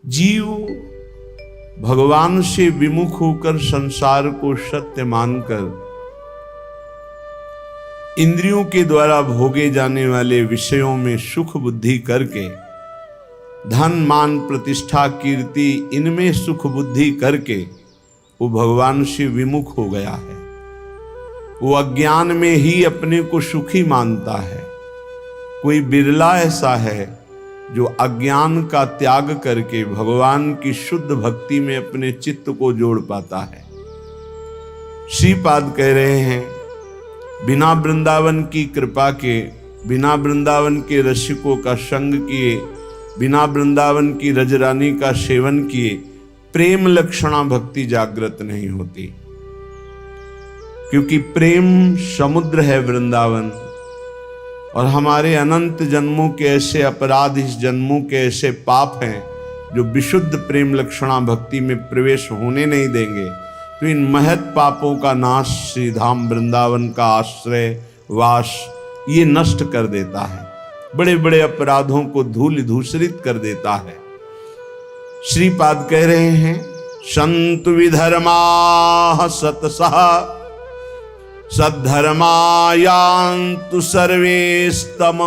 जीव भगवान से विमुख होकर संसार को सत्य मानकर इंद्रियों के द्वारा भोगे जाने वाले विषयों में सुख बुद्धि करके, धन मान प्रतिष्ठा कीर्ति इनमें सुख बुद्धि करके वो भगवान से विमुख हो गया है। वो अज्ञान में ही अपने को सुखी मानता है। कोई बिरला ऐसा है जो अज्ञान का त्याग करके भगवान की शुद्ध भक्ति में अपने चित्त को जोड़ पाता है। श्रीपाद कह रहे हैं, बिना वृंदावन की कृपा के, बिना वृंदावन के रसिकों का संग किए, बिना वृंदावन की रजरानी का सेवन किए प्रेम लक्षणा भक्ति जागृत नहीं होती। क्योंकि प्रेम समुद्र है वृंदावन, और हमारे अनंत जन्मों के ऐसे अपराध, इस जन्मों के ऐसे पाप हैं जो विशुद्ध प्रेम लक्षणा भक्ति में प्रवेश होने नहीं देंगे। तो इन महत पापों का नाश श्री धाम वृंदावन का आश्रय वास ये नष्ट कर देता है, बड़े बड़े अपराधों को धूल धूसरित कर देता है। श्रीपाद कह रहे हैं, संतु विधर्मा सतसः सद्धर्मायान्तु सर्वेस्तम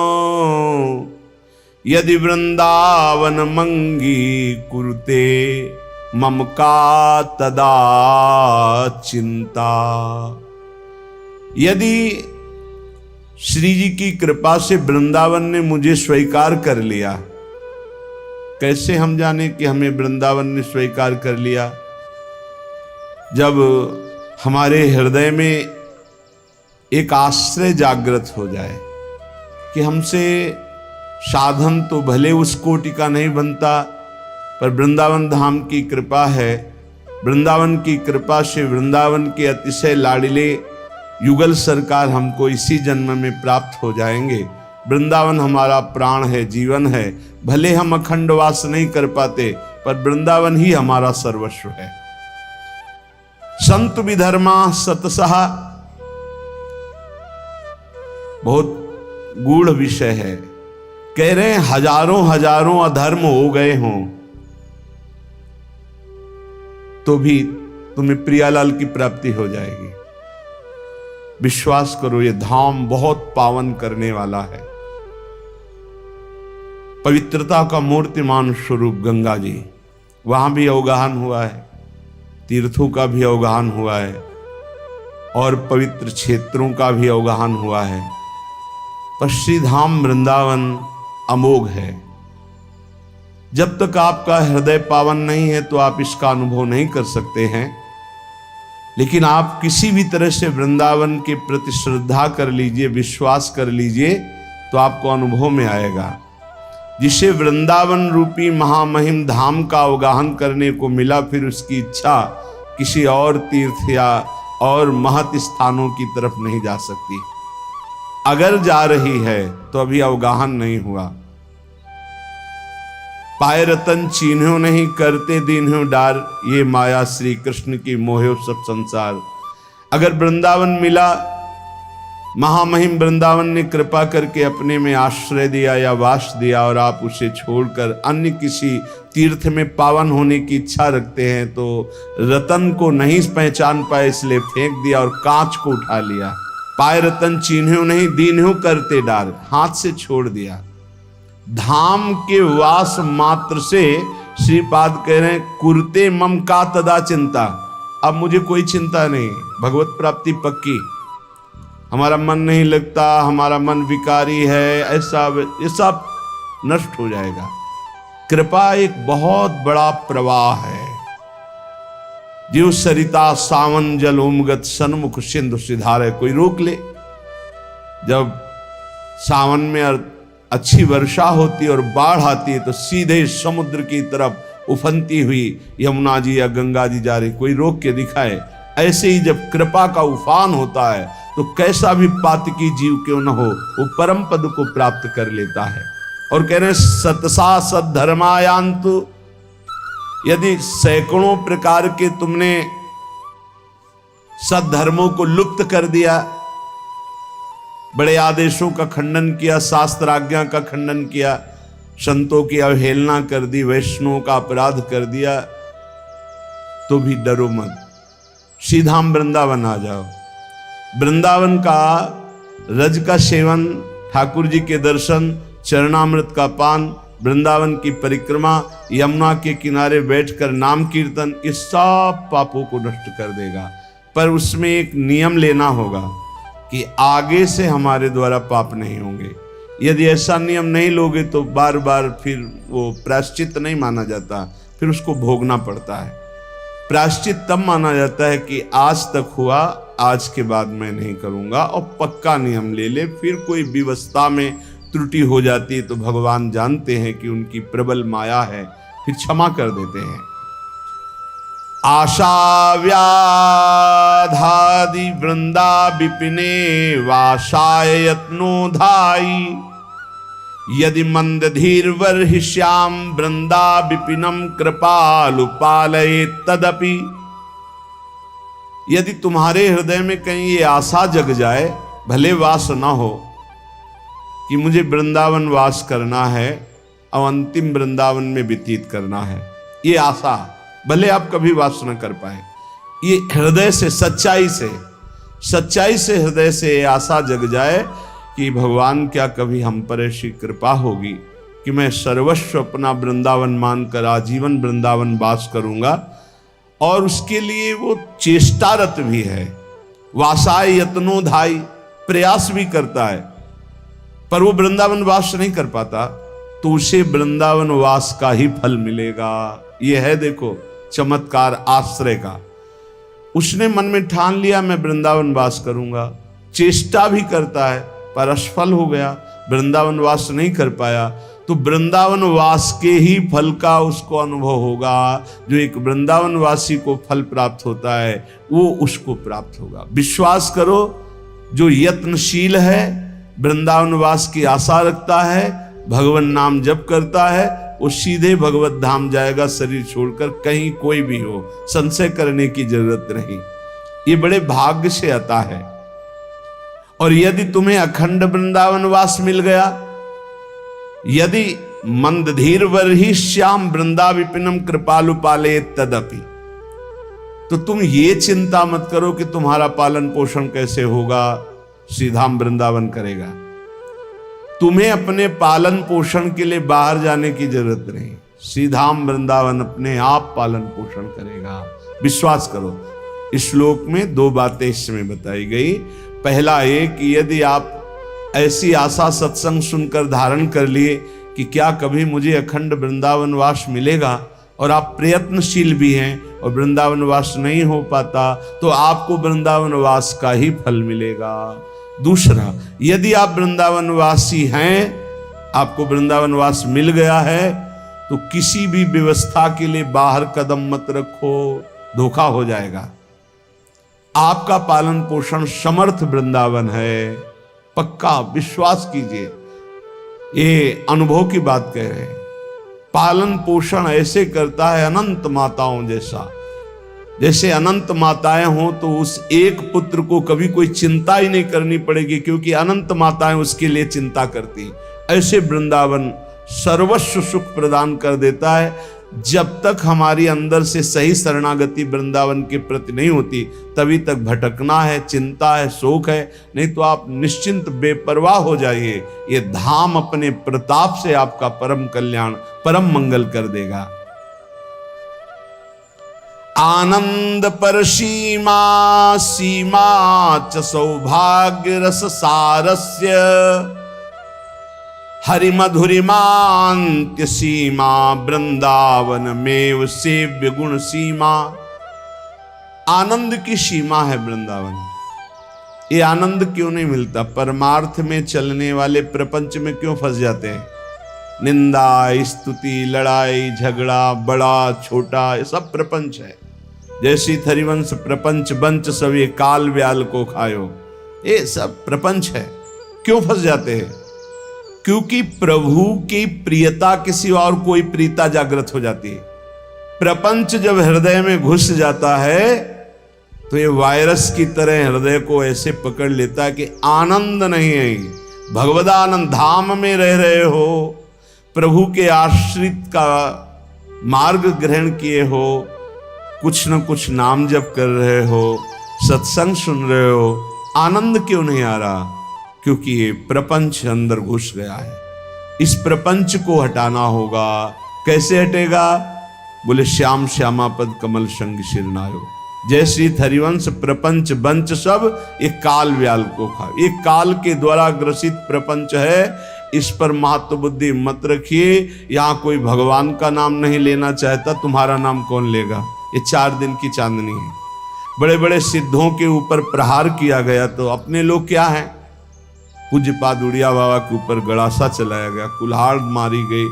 यदि वृंदावन मंगी कुरुते मम का तदा चिंता। यदि श्री जी की कृपा से वृंदावन ने मुझे स्वीकार कर लिया, कैसे हम जाने कि हमें वृंदावन ने स्वीकार कर लिया? जब हमारे हृदय में एक आश्रय जागृत हो जाए कि हमसे साधन तो भले उस कोटि का नहीं बनता, पर वृंदावन धाम की कृपा है। वृंदावन की कृपा से वृंदावन के अतिशय लाडिले युगल सरकार हमको इसी जन्म में प्राप्त हो जाएंगे। वृंदावन हमारा प्राण है, जीवन है। भले हम अखंड वास नहीं कर पाते, पर वृंदावन ही हमारा सर्वस्व है। संत विधर्मा सतसः, बहुत गूढ़ विषय है। कह रहे हैं हजारों हजारों अधर्म हो गए हों तो भी तुम्हें प्रियालाल की प्राप्ति हो जाएगी। विश्वास करो, ये धाम बहुत पावन करने वाला है। पवित्रता का मूर्तिमान स्वरूप गंगा जी, वहां भी अवगाहन हुआ है, तीर्थों का भी अवगाहन हुआ है और पवित्र क्षेत्रों का भी अवगाहन हुआ है। पर श्री धाम वृंदावन अमोघ है। जब तक आपका हृदय पावन नहीं है तो आप इसका अनुभव नहीं कर सकते हैं। लेकिन आप किसी भी तरह से वृंदावन के प्रति श्रद्धा कर लीजिए, विश्वास कर लीजिए, तो आपको अनुभव में आएगा। जिसे वृंदावन रूपी महामहिम धाम का अवगाहन करने को मिला, फिर उसकी इच्छा किसी और तीर्थ या और महत स्थानों की तरफ नहीं जा सकती। अगर जा रही है तो अभी अवगाहन नहीं हुआ। पाए रतन चीन्हो नहीं, करते दीन्हो डार, ये माया श्री कृष्ण की मोहे सब संसार। अगर वृंदावन मिला, महामहिम वृंदावन ने कृपा करके अपने में आश्रय दिया या वास दिया, और आप उसे छोड़कर अन्य किसी तीर्थ में पावन होने की इच्छा रखते हैं, तो रतन को नहीं पहचान पाए इसलिए फेंक दिया और कांच को उठा लिया। पाए रतन चीन्हो नहीं, दीन्हो करते डार, हाथ से छोड़ दिया। धाम के वास मात्र से श्रीपाद कह रहे हैं, कुरते मम का तदा चिंता। अब मुझे कोई चिंता नहीं, भगवत प्राप्ति पक्की। हमारा मन नहीं लगता, हमारा मन विकारी है, ऐसा ये सब नष्ट हो जाएगा। कृपा एक बहुत बड़ा प्रवाह है। जीव सरिता सावन जल उमगत सन्मुख सिंधु सिधारे, कोई रोक ले। जब सावन में अच्छी वर्षा होती और बाढ़ आती है तो सीधे समुद्र की तरफ उफनती हुई यमुना जी या गंगा जी जा रही, कोई रोक के दिखाए। ऐसे ही जब कृपा का उफान होता है तो कैसा भी पातकी जीव क्यों न हो, वो परम पद को प्राप्त कर लेता है। और कह रहे सतसा सद्धर्मायांतु, यदि सैकड़ों प्रकार के तुमने सद्धर्मों को लुप्त कर दिया, बड़े आदेशों का खंडन किया, शास्त्र आज्ञा का खंडन किया, संतों की अवहेलना कर दी, वैष्णवों का अपराध कर दिया, तो भी डरो मत, सीधा वृंदावन आ जाओ। वृंदावन का रज का सेवन, ठाकुर जी के दर्शन, चरणामृत का पान, वृंदावन की परिक्रमा, यमुना के किनारे बैठकर नाम कीर्तन, इस सब पापों को नष्ट कर देगा। पर उसमें एक नियम लेना होगा कि आगे से हमारे द्वारा पाप नहीं होंगे। यदि ऐसा नियम नहीं लोगे तो बार बार फिर वो प्रायश्चित नहीं माना जाता, फिर उसको भोगना पड़ता है। प्रायश्चित तब माना जाता है कि आज तक हुआ, आज के बाद मैं नहीं करूंगा, और पक्का नियम ले ले। फिर कोई व्यवस्था में त्रुटि हो जाती है तो भगवान जानते हैं कि उनकी प्रबल माया है, फिर क्षमा कर देते हैं। आशा व्याधादि वृंदा विपिने वासाय यत्नो धाई, यदि मंद धीर वर्हिष्याम वृंदा विपिनम कृपालु पालयेत् तदपि। यदि तुम्हारे हृदय में कहीं ये आशा जग जाए, भले वास ना हो कि मुझे वृंदावन वास करना है और अंतिम वृंदावन में व्यतीत करना है, ये आशा भले आप कभी वास न कर पाए, ये हृदय से सच्चाई से हृदय से आशा जग जाए कि भगवान क्या कभी हम पर ऐसी कृपा होगी कि मैं सर्वस्व अपना वृंदावन मानकर आजीवन वृंदावन वास करूंगा। और उसके लिए वो चेष्टारत भी है, वासाय यत्नो धाई, प्रयास भी करता है, पर वो वृंदावन वास नहीं कर पाता, तो उसे वृंदावन वास का ही फल मिलेगा। ये है देखो चमत्कार आश्रय का। उसने मन में ठान लिया मैं वृंदावन वास करूंगा, चेष्टा भी करता है पर असफल हो गया, वृंदावन वास नहीं कर पाया, तो वृंदावन वास के ही फल का उसको अनुभव होगा। जो एक वृंदावन वासी को फल प्राप्त होता है वो उसको प्राप्त होगा। विश्वास करो, जो यत्नशील है, वृंदावन वास की आशा रखता है, भगवान नाम जप करता है, वो सीधे भगवत धाम जाएगा, शरीर छोड़कर, कहीं कोई भी हो, संशय करने की जरूरत नहीं। ये बड़े भाग्य से आता है। और यदि तुम्हें अखंड वृंदावन वास मिल गया, यदि मंदधीर वर्हि श्याम वृंदा विपिनम कृपालु पाले तदपि, तो तुम ये चिंता मत करो कि तुम्हारा पालन पोषण कैसे होगा, सीधा वृंदावन करेगा। तुम्हें अपने पालन पोषण के लिए बाहर जाने की जरूरत नहीं, सीधा वृंदावन अपने आप पालन पोषण करेगा। विश्वास करो। इस श्लोक में दो बातें इसमें बताई गई। पहला ये कि यदि आप ऐसी आशा सत्संग सुनकर धारण कर लिए कि क्या कभी मुझे अखंड वृंदावन वास मिलेगा, और आप प्रयत्नशील भी हैं और वृंदावन वास नहीं हो पाता, तो आपको वृंदावन वास का ही फल मिलेगा। दूसरा, यदि आप वृंदावन वासी हैं, आपको वृंदावन वास मिल गया है, तो किसी भी व्यवस्था के लिए बाहर कदम मत रखो, धोखा हो जाएगा। आपका पालन पोषण समर्थ वृंदावन है, पक्का विश्वास कीजिए। ये अनुभव की बात कह रहे हैं। पालन पोषण ऐसे करता है अनंत माताओं जैसा, जैसे अनंत माताएं हों तो उस एक पुत्र को कभी कोई चिंता ही नहीं करनी पड़ेगी, क्योंकि अनंत माताएं उसके लिए चिंता करती। ऐसे वृंदावन सर्वस्व सुख प्रदान कर देता है। जब तक हमारी अंदर से सही शरणागति वृंदावन के प्रति नहीं होती, तभी तक भटकना है, चिंता है, शोक है। नहीं तो आप निश्चिंत बेपरवाह हो जाइए, ये धाम अपने प्रताप से आपका परम कल्याण, परम मंगल कर देगा। आनंद पर सीमा सीमा च सौभाग्य रस सारस्य, हरि मधुरिमांत्य सीमा वृंदावन में सेव्य गुण सीमा। आनंद की सीमा है वृंदावन। ये आनंद क्यों नहीं मिलता? परमार्थ में चलने वाले प्रपंच में क्यों फंस जाते हैं? निंदा, स्तुति, लड़ाई झगड़ा, बड़ा छोटा, ये सब प्रपंच है। जैसी थरिवंश प्रपंच बंच सब ये काल व्याल को खायो, ये सब प्रपंच है। क्यों फंस जाते हैं? क्योंकि प्रभु की प्रियता किसी और कोई प्रीता जागृत हो जाती है। प्रपंच जब हृदय में घुस जाता है तो ये वायरस की तरह हृदय को ऐसे पकड़ लेता है कि आनंद नहीं है। भगवदानंद धाम में रह रहे हो, प्रभु के आश्रित का मार्ग ग्रहण किए हो, कुछ न कुछ नाम जप कर रहे हो, सत्संग सुन रहे हो, आनंद क्यों नहीं आ रहा? क्योंकि ये प्रपंच अंदर घुस गया है। इस प्रपंच को हटाना होगा। कैसे हटेगा? बोले श्याम श्यामा पद कमल संग शिरनायो। जय श्री हरिवंश प्रपंच बंच सब ये काल व्याल को खा। ये काल के द्वारा ग्रसित प्रपंच है, इस पर महत्व बुद्धि मत रखिए। यहाँ कोई भगवान का नाम नहीं लेना चाहता, तुम्हारा नाम कौन लेगा? ये 4 दिन की चांदनी है। बड़े बड़े सिद्धों के ऊपर प्रहार किया गया तो अपने लोग क्या हैं? पूज्यपाद उड़िया बाबा के ऊपर गड़ासा चलाया गया, कुल्हाड़ मारी गई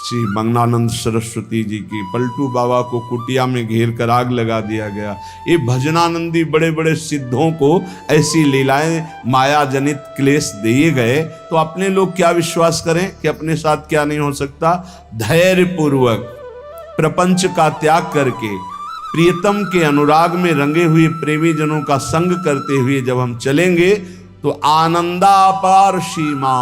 श्री मंगनानंद सरस्वती जी की, पलटू बाबा को कुटिया में घेर कर आग लगा दिया गया। ये भजनानंदी बड़े बड़े सिद्धों को ऐसी लीलाएं माया जनित क्लेश दिए गए तो अपने लोग क्या विश्वास करें कि अपने साथ क्या नहीं हो सकता? धैर्य पूर्वक प्रपंच का त्याग करके प्रियतम के अनुराग में रंगे हुए प्रेमी जनों का संग करते हुए जब हम चलेंगे तो आनंदापार सीमा,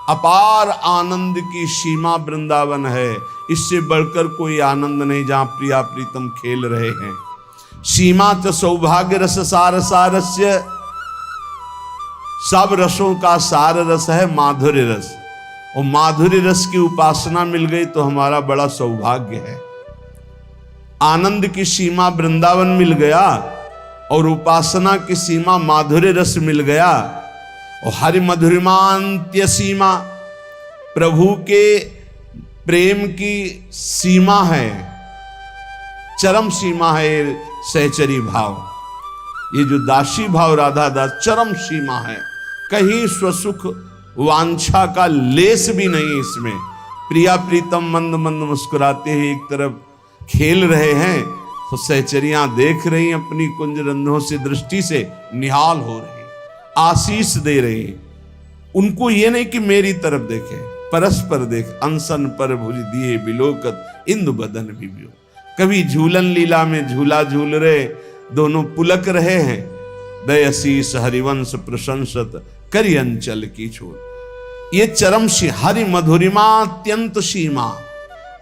अपार आनंद की सीमा वृंदावन है। इससे बढ़कर कोई आनंद नहीं जहां प्रिया प्रीतम खेल रहे हैं। सीमा च सौभाग्य रस सार सारस्य, सब रसों का सार रस है माधुर्य रस। और माधुर्य रस की उपासना मिल गई तो हमारा बड़ा सौभाग्य है। आनंद की सीमा वृंदावन मिल गया और उपासना की सीमा माधुर्य रस मिल गया। और हरि मधुरिमांत्य सीमा, प्रभु के प्रेम की सीमा है, चरम सीमा है सहचरी भाव। ये जो दासी भाव राधा दास चरम सीमा है, कहीं स्वसुख वांछा का लेस भी नहीं इसमें। प्रिया प्रीतम मंद मंद मुस्कुराते हैं, एक तरफ खेल रहे हैं तो सहचरियां देख रही अपनी कुंज रंध्रों से, दृष्टि से निहाल हो रही, आशीष दे रही। उनको ये नहीं कि मेरी तरफ देखे, परस्पर देख। अनसन पर भुज दिए बिलोकत इंदु बदन बिबियो। कभी झूलन लीला में झूला झूल रहे, दोनों पुलक रहे हैं। दयसीस हरिवंश प्रशंसत करि अंचल की छोड़। ये चरम हरि मधुरिमा अत्यंत सीमा,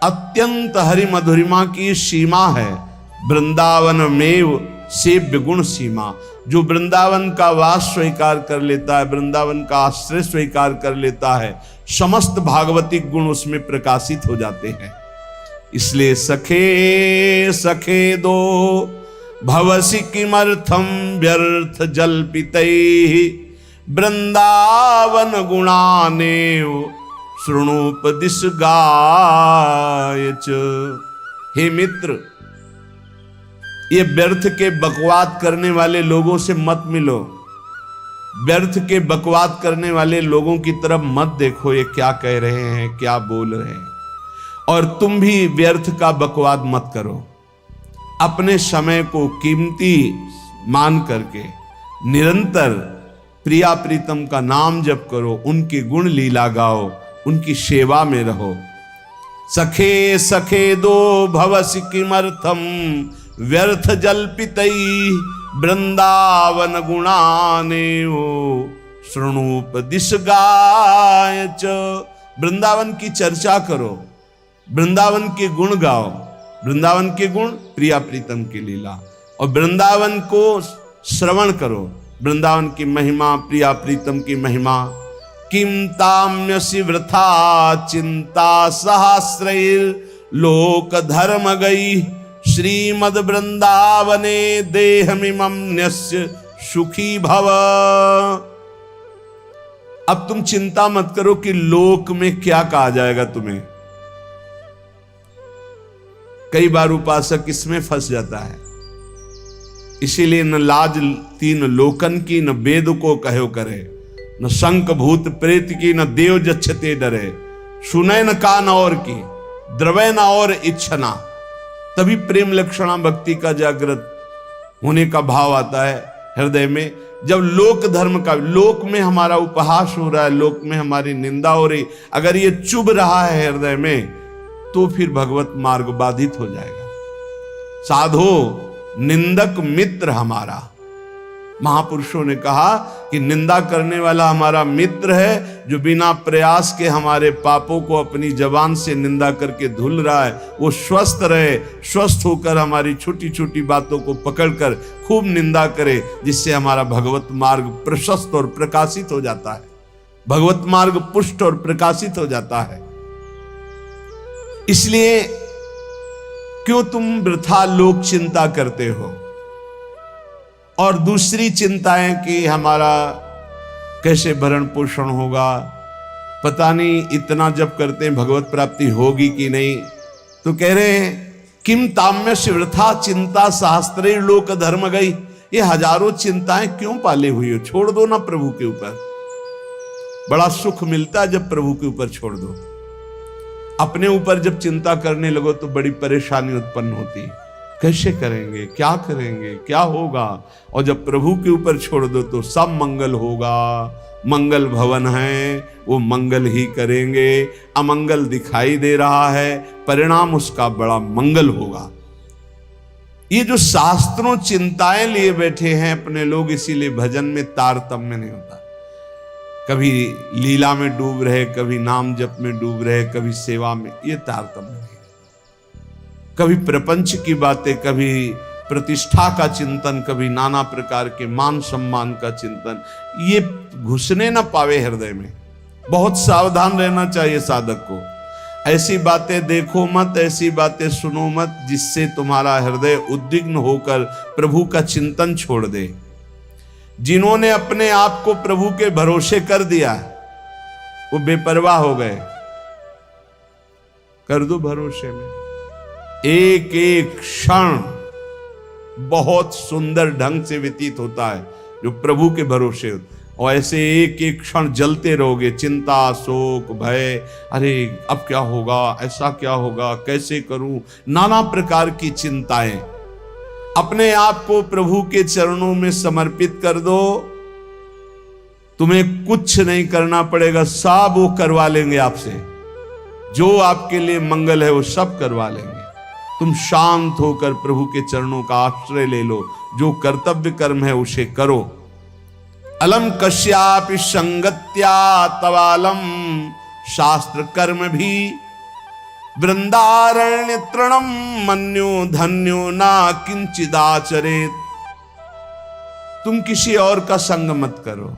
अत्यंत हरि मधुरिमा की सीमा है। वृंदावन मेव सेव्य गुण सीमा, जो वृंदावन का वास स्वीकार कर लेता है, वृंदावन का आश्रय स्वीकार कर लेता है, समस्त भागवतिक गुण उसमें प्रकाशित हो जाते हैं। इसलिए सखे सखे दो भवसि किमर्थम व्यर्थ जल्पितैहि वृंदावन गुणानेव शृणुपदिश गाय च। हे मित्र, ये व्यर्थ के बकवाद करने वाले लोगों से मत मिलो। व्यर्थ के बकवाद करने वाले लोगों की तरफ मत देखो, ये क्या कह रहे हैं, क्या बोल रहे हैं। और तुम भी व्यर्थ का बकवाद मत करो। अपने समय को कीमती मान करके निरंतर प्रिया प्रीतम का नाम जप करो, उनकी गुण लीला गाओ, उनकी सेवा में रहो। सखे सखे दो भवसि किमर्थम व्यर्थ जल्पितैहि वृंदावन गुणानेव शृणुपदिश गाय च। वृंदावन की चर्चा करो, वृंदावन के गुण गाओ। वृंदावन के गुण, प्रिया प्रीतम की लीला, और वृंदावन को श्रवण करो। वृंदावन की महिमा, प्रिया प्रीतम की महिमा। किम ताम्यसि वृथा चिंता सहस्रैर् लोक धर्म गई श्रीमद वृंदावने देहमिमं न्यस्य सुखी भव। अब तुम चिंता मत करो कि लोक में क्या कहा जाएगा तुम्हें। कई बार उपासक इसमें फंस जाता है। इसीलिए न लाज 3 लोकन की, न वेद को कहो करे, न शंख भूत प्रेत की, न देव जच्छते डरे। सुने न कान और की, द्रवै न और इच्छना। तभी प्रेम लक्षणा भक्ति का जागृत होने का भाव आता है हृदय में। जब लोक धर्म का, लोक में हमारा उपहास हो रहा है, लोक में हमारी निंदा हो रही, अगर ये चुभ रहा है हृदय में, तो फिर भगवत मार्ग बाधित हो जाएगा। साधो निंदक मित्र हमारा, महापुरुषों ने कहा कि निंदा करने वाला हमारा मित्र है, जो बिना प्रयास के हमारे पापों को अपनी जबान से निंदा करके धुल रहा है, वो स्वस्थ रहे, स्वस्थ होकर हमारी छोटी छोटी बातों को पकड़कर खूब निंदा करे, जिससे हमारा भगवत मार्ग प्रशस्त और प्रकाशित हो जाता है, भगवत मार्ग पुष्ट और प्रकाशित हो जाता है। इसलिए क्यों तुम वृथा लोक चिंता करते हो, और दूसरी चिंताएं कि हमारा कैसे भरण पोषण होगा, पता नहीं इतना जब करते हैं भगवत प्राप्ति होगी कि नहीं। तो कह रहे हैं किम ताम्यस्य वृथा चिंता शास्त्रे लोक धर्म गई। ये हजारों चिंताएं क्यों पाले हुई हो, छोड़ दो ना प्रभु के ऊपर। बड़ा सुख मिलता है जब प्रभु के ऊपर छोड़ दो। अपने ऊपर जब चिंता करने लगो तो बड़ी परेशानी उत्पन्न होती है, कैसे करेंगे, क्या करेंगे, क्या होगा। और जब प्रभु के ऊपर छोड़ दो तो सब मंगल होगा। मंगल भवन है, वो मंगल ही करेंगे। अमंगल दिखाई दे रहा है, परिणाम उसका बड़ा मंगल होगा। ये जो शास्त्रों चिंताएं लिए बैठे हैं अपने लोग, इसीलिए भजन में तारतम्य नहीं होता। कभी लीला में डूब रहे, कभी नाम जप में डूब रहे, कभी सेवा में, ये तारतम्य नहीं। कभी प्रपंच की बातें, कभी प्रतिष्ठा का चिंतन, कभी नाना प्रकार के मान सम्मान का चिंतन, ये घुसने ना पावे हृदय में। बहुत सावधान रहना चाहिए साधक को। ऐसी बातें देखो मत, ऐसी बातें सुनो मत जिससे तुम्हारा हृदय उद्विग्न होकर प्रभु का चिंतन छोड़ दे। जिन्होंने अपने आप को प्रभु के भरोसे कर दिया वो बेपरवाह हो गए। कर दो भरोसे में। एक एक क्षण बहुत सुंदर ढंग से व्यतीत होता है जो प्रभु के भरोसे होता। और ऐसे एक एक क्षण जलते रहोगे, चिंता, शोक, भय, अरे अब क्या होगा, ऐसा क्या होगा, कैसे करूं, नाना प्रकार की चिंताएं। अपने आप को प्रभु के चरणों में समर्पित कर दो, तुम्हें कुछ नहीं करना पड़ेगा, सब वो करवा लेंगे आपसे। जो आपके लिए मंगल है वो सब करवा लेंगे। तुम शांत होकर प्रभु के चरणों का आश्रय ले लो, जो कर्तव्य कर्म है उसे करो। अलम कश्यापि संगत्या तवालम शास्त्र कर्म भी वृंदारण्य तृणम मन्यो धन्यो ना किंचिदाचरेत। तुम किसी और का संग मत करो,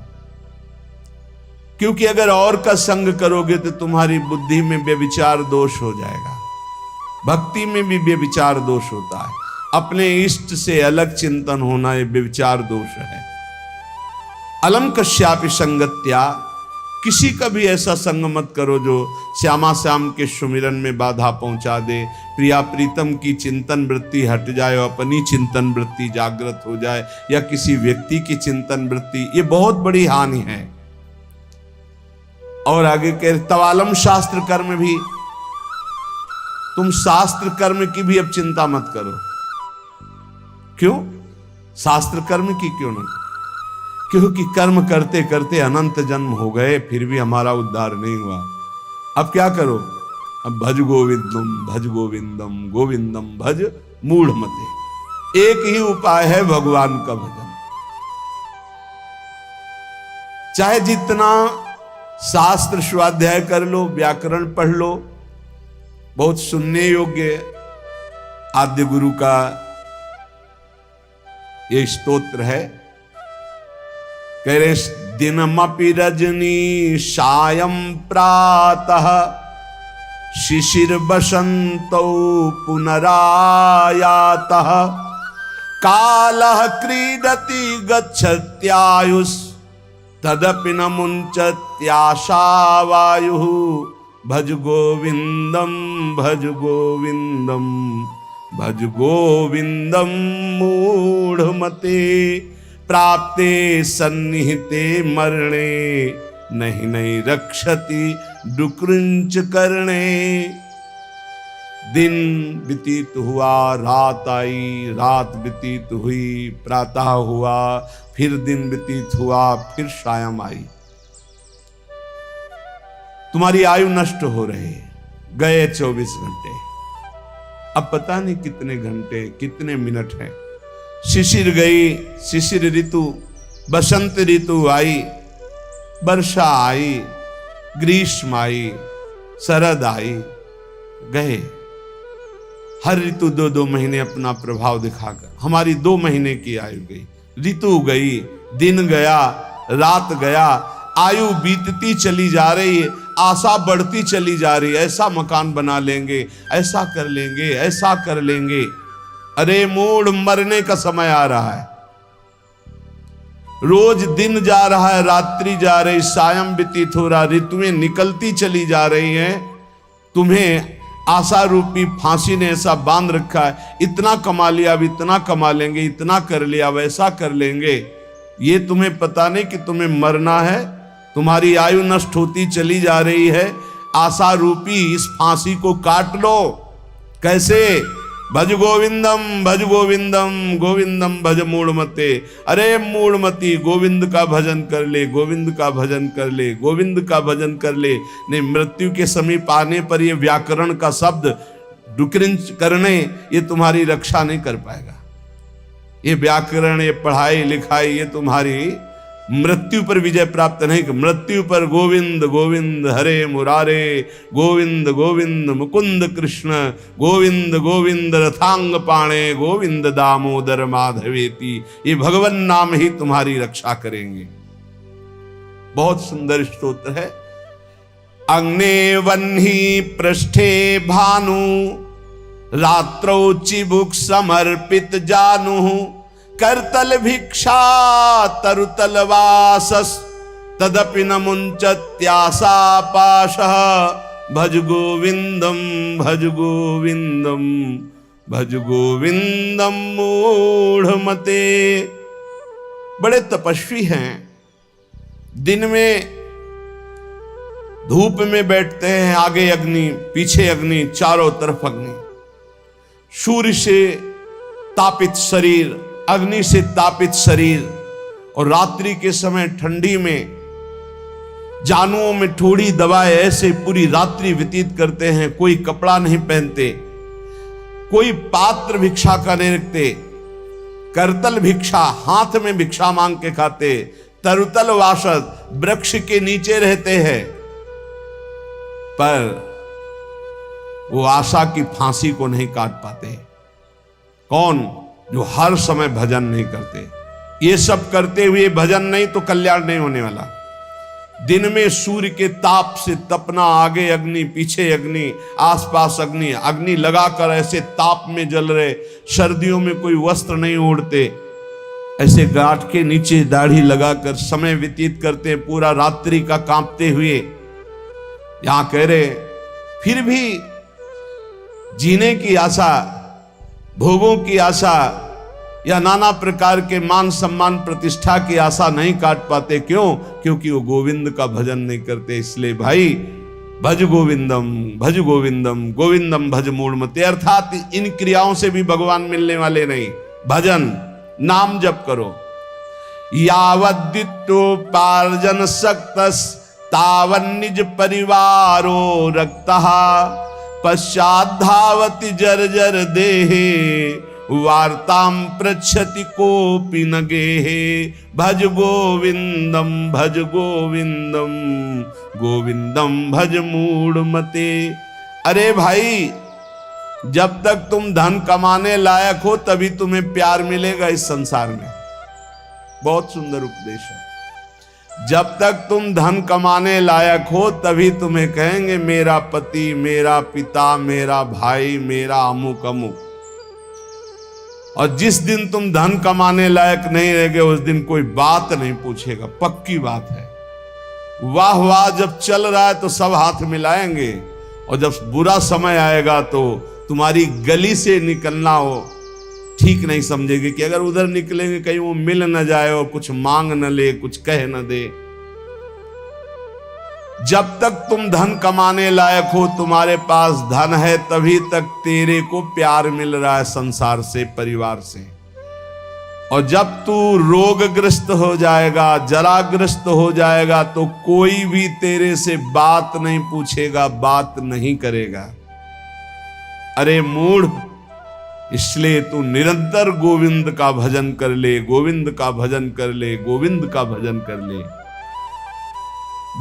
क्योंकि अगर और का संग करोगे तो तुम्हारी बुद्धि में व्यभिचार दोष हो जाएगा। भक्ति में भी व्यभिचार दोष होता है। अपने इष्ट से अलग चिंतन होना ये व्यभिचार दोष है। अलम कश्यापि संगत्या, किसी का भी ऐसा संग मत करो जो श्यामा श्याम के सुमिरन में बाधा पहुंचा दे, प्रिया प्रीतम की चिंतन वृत्ति हट जाए और अपनी चिंतन वृत्ति जागृत हो जाए, या किसी व्यक्ति की चिंतन वृत्ति, ये बहुत बड़ी हानि है। और आगे कह तवालम शास्त्र कर्म भी, तुम शास्त्र कर्म की भी अब चिंता मत करो। क्यों? शास्त्र कर्म की क्यों नहीं? क्योंकि कर्म करते करते अनंत जन्म हो गए, फिर भी हमारा उद्धार नहीं हुआ। अब क्या करो? अब भज गोविंदम भज गोविंदम गोविंदम भज मूढ़ मते। एक ही उपाय है भगवान का भजन। चाहे जितना शास्त्र स्वाध्याय कर लो, व्याकरण पढ़ लो, बहुत सुनने योग्य आद्य गुरु का ये स्तोत्र है। कह रहे दिनमपि रजनी सायं प्रातः शिशिर बसंतो पुनरायातः कालः क्रीडति गच्छत्यायुस् तदपि न मुंचत्याशा वायुः भज गोविंदम भज गोविंदम भज गोविंदम मूढ़मते प्राप्ते सन्निहिते मरणे नहीं नहीं रक्षति डुकृंच करणे। दिन व्यतीत हुआ, रात आई, रात व्यतीत हुई, प्रातः हुआ, फिर दिन व्यतीत हुआ, फिर सायं आई। तुम्हारी आयु नष्ट हो रही, गए 24 घंटे, अब पता नहीं कितने घंटे कितने मिनट हैं। शिशिर गई, शिशिर ऋतु बसंत ऋतु आई, वर्षा आई, ग्रीष्म आई, शरद आई, गए। हर ऋतु 2-2 महीने अपना प्रभाव दिखाकर हमारी 2 महीने की आयु गई, ऋतु गई, दिन गया, रात गया, आयु बीतती चली जा रही है, आशा बढ़ती चली जा रही है। ऐसा मकान बना लेंगे, ऐसा कर लेंगे, ऐसा कर लेंगे। अरे मूढ़, मरने का समय आ रहा है। रोज दिन जा रहा है, रात्रि जा रही, सायं व्यतीत हो रहा, ऋतुएं निकलती चली जा रही हैं। तुम्हें आशा रूपी फांसी ने ऐसा बांध रखा है, इतना कमा लिया, अब इतना कमा लेंगे, इतना कर लिया, वैसा कर लेंगे। ये तुम्हें पता नहीं कि तुम्हें मरना है, तुम्हारी आयु नष्ट होती चली जा रही है। आशा रूपी इस फांसी को काट लो। कैसे? भज गोविंदम, भज गोविंदम, गोविंदम भज मूढ़मते। अरे मूढ़मती, गोविंद का भजन कर ले, गोविंद का भजन कर ले, गोविंद का भजन कर ले। नहीं, मृत्यु के समीप आने पर ये व्याकरण का शब्द डुक्रिंच करने, ये तुम्हारी रक्षा नहीं कर पाएगा। ये व्याकरण, ये पढ़ाई लिखाई, ये तुम्हारी मृत्यु पर विजय प्राप्त नहीं। मृत्यु पर गोविंद गोविंद हरे मुरारे, गोविंद गोविंद मुकुंद कृष्ण, गोविंद गोविंद रथांग पाणे, गोविंद दामोदर माधवेति। ये भगवान नाम ही तुम्हारी रक्षा करेंगे। बहुत सुंदर स्तोत्र है। अग्ने वह्नि पृष्ठे भानु, रात्रौ चिबुक समर्पित जानु, करतल भिक्षा तरुतल वासस, तदपि न मुंचत्यासा पाशः। भज गोविंदम, भज गोविंदम, भज गोविंदम मूढ़मते। बड़े तपस्वी हैं, दिन में धूप में बैठते हैं, आगे अग्नि, पीछे अग्नि, चारों तरफ अग्नि। सूर्य से तापित शरीर, अग्नि से तापित शरीर, और रात्रि के समय ठंडी में जानुओं में थोड़ी दबाए ऐसे पूरी रात्रि व्यतीत करते हैं। कोई कपड़ा नहीं पहनते, कोई पात्र भिक्षा का नहीं रखते, करतल भिक्षा, हाथ में भिक्षा मांग के खाते। तरुतल वासद, वृक्ष के नीचे रहते हैं, पर वो आशा की फांसी को नहीं काट पाते। कौन? जो हर समय भजन नहीं करते। ये सब करते हुए भजन नहीं तो कल्याण नहीं होने वाला। दिन में सूर्य के ताप से तपना, आगे अग्नि, पीछे अग्नि, आसपास अग्नि, अग्नि लगाकर ऐसे ताप में जल रहे। सर्दियों में कोई वस्त्र नहीं ओढ़ते, ऐसे गांठ के नीचे दाढ़ी लगाकर समय व्यतीत करते हैं, पूरा रात्रि का कांपते हुए। यहां कह रहे फिर भी जीने की आशा, भोगों की आशा या नाना प्रकार के मान सम्मान प्रतिष्ठा की आशा नहीं काट पाते। क्यों? क्योंकि वो गोविंद का भजन नहीं करते। इसलिए भाई, भज गोविंदम, भज गोविंदम, गोविंदम भज मूढ़मते। अर्थात इन क्रियाओं से भी भगवान मिलने वाले नहीं। भजन, नाम जप करो। यावद्युत्तोपार्जन सक्तस तावन निज परिवारो रक्तः, पश्चात धावति जर्जर देहे, वार्ताम पृच्छति कोपि न गेहे। भज गोविंदम, भज गोविंदम, गोविंदम भज मूढ़मते। अरे भाई, जब तक तुम धन कमाने लायक हो तभी तुम्हें प्यार मिलेगा इस संसार में। बहुत सुंदर उपदेश है। जब तक तुम धन कमाने लायक हो तभी तुम्हें कहेंगे मेरा पति, मेरा पिता, मेरा भाई, मेरा अमुक अमुक। और जिस दिन तुम धन कमाने लायक नहीं रहोगे उस दिन कोई बात नहीं पूछेगा। पक्की बात है। वाह वाह जब चल रहा है तो सब हाथ मिलाएंगे, और जब बुरा समय आएगा तो तुम्हारी गली से निकलना हो ठीक नहीं समझेगी कि अगर उधर निकलेंगे कहीं वो मिल न जाए और कुछ मांग न ले, कुछ कह न दे। जब तक तुम धन कमाने लायक हो, तुम्हारे पास धन है, तभी तक तेरे को प्यार मिल रहा है संसार से, परिवार से। और जब तू रोगग्रस्त हो जाएगा, जराग्रस्त हो जाएगा, तो कोई भी तेरे से बात नहीं पूछेगा, बात नहीं करेगा। अरे मूढ़, इसलिए तू निरंतर गोविंद का भजन कर ले, गोविंद का भजन कर ले, गोविंद का भजन कर ले।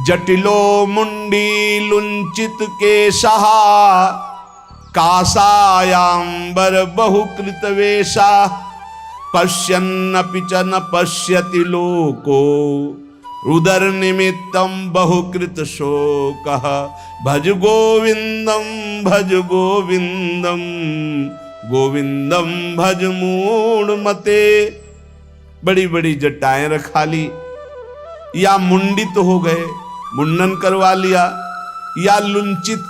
जटिलो मुंडी लुंचित केशः कासायांबर बहुकृत वेशा पश्यन्नपि च न पश्यति लोको उदर निमित्तम बहुकृत शोकः भज गोविंदम भज गोविंदम गोविंदम भज मूढ़मते। बड़ी बड़ी जटाएं रखा ली, या मुंडित हो गए, मुंडन करवा लिया, या लुंचित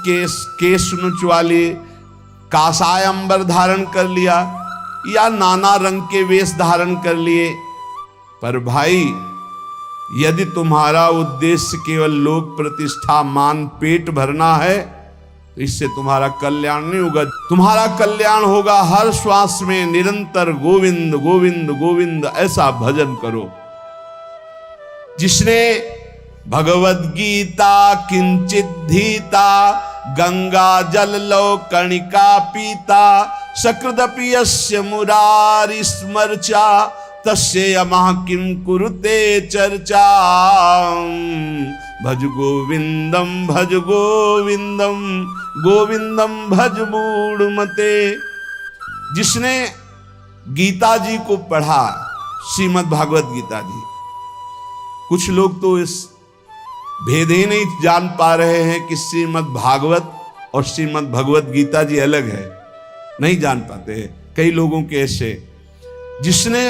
केश नुचवा लिए, कासायंबर धारण कर लिया, या नाना रंग के वेश धारण कर लिए। पर भाई, यदि तुम्हारा उद्देश्य केवल लोक प्रतिष्ठा, मान, पेट भरना है, तो इससे तुम्हारा कल्याण नहीं होगा। तुम्हारा कल्याण होगा हर श्वास में निरंतर गोविंद गोविंद गोविंद ऐसा भजन करो। जिसने भगवद गीता किंचित धीता गंगा जल लो कणिका पीता सकृदपि यस्य मुरारि स्मर्चा तस्य यमः किं कुरुते चर्चा। भज गोविंदम भज गोविंदम गोविंदम भज मूढ़मते। जिसने गीता जी को पढ़ा, श्रीमद् भागवत गीता जी, कुछ लोग तो इस भेद ही नहीं जान पा रहे हैं कि श्रीमद् भागवत और श्रीमद् भगवत गीता जी अलग है, नहीं जान पाते हैं कई लोगों के ऐसे। जिसने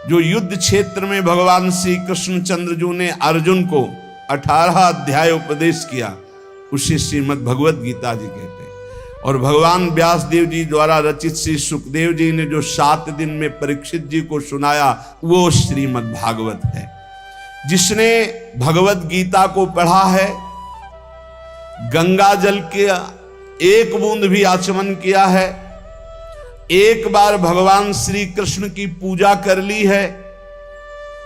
जो युद्ध क्षेत्र में भगवान श्री कृष्णचंद्र जी ने अर्जुन को 18 अध्याय उपदेश किया, उसे श्रीमद् भगवत गीता जी कहते हैं। और भगवान व्यास देव जी द्वारा रचित श्री सुखदेव जी ने जो 7 दिन में परीक्षित जी को सुनाया, वो श्रीमद् भागवत है। जिसने भगवत गीता को पढ़ा है, गंगा जल के एक बूंद भी आचमन किया है, एक बार भगवान श्री कृष्ण की पूजा कर ली है,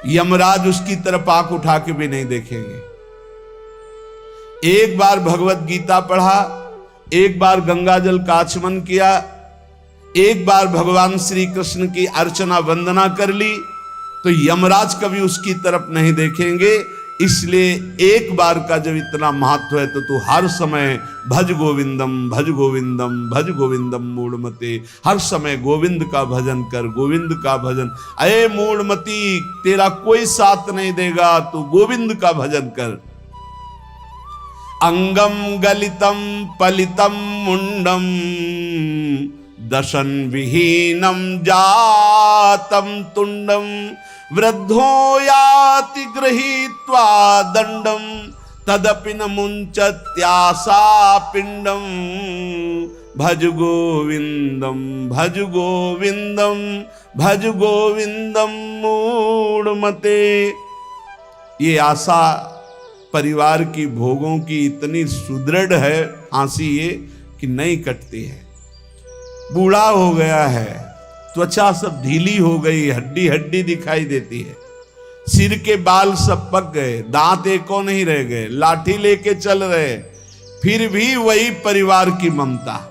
यमराज उसकी तरफ आंख उठा के भी नहीं देखेंगे। एक बार भगवत गीता पढ़ा, एक बार गंगा जल का आचमन किया, एक बार भगवान श्री कृष्ण की अर्चना वंदना कर ली, तो यमराज कभी उसकी तरफ नहीं देखेंगे। इसलिए एक बार का जब इतना महत्व है, तो तू हर समय भज गोविंदम भज गोविंदम भज गोविंदम मूढ़मते, हर समय गोविंद का भजन कर, गोविंद का भजन। अये मूढ़मती, तेरा कोई साथ नहीं देगा, तू गोविंद का भजन कर। अंगम गलितम पलितम मुंडम दशन विहीनम जातम तुंडम वृद्धो याति गृहीत्वा दंडम तदपि न मुंचत्यासा पिंडम भज गोविंदम भज गोविंदम भज गोविंदम मूढ़मते। ये आशा परिवार की भोगों की इतनी सुदृढ़ है, आंसी ये कि नहीं कटती है। बूढ़ा हो गया है, त्वचा सब ढीली हो गई, हड्डी हड्डी दिखाई देती है, सिर के बाल सब पक गए, दांत एको नहीं रह गए, लाठी लेके चल रहे, फिर भी वही परिवार की ममता।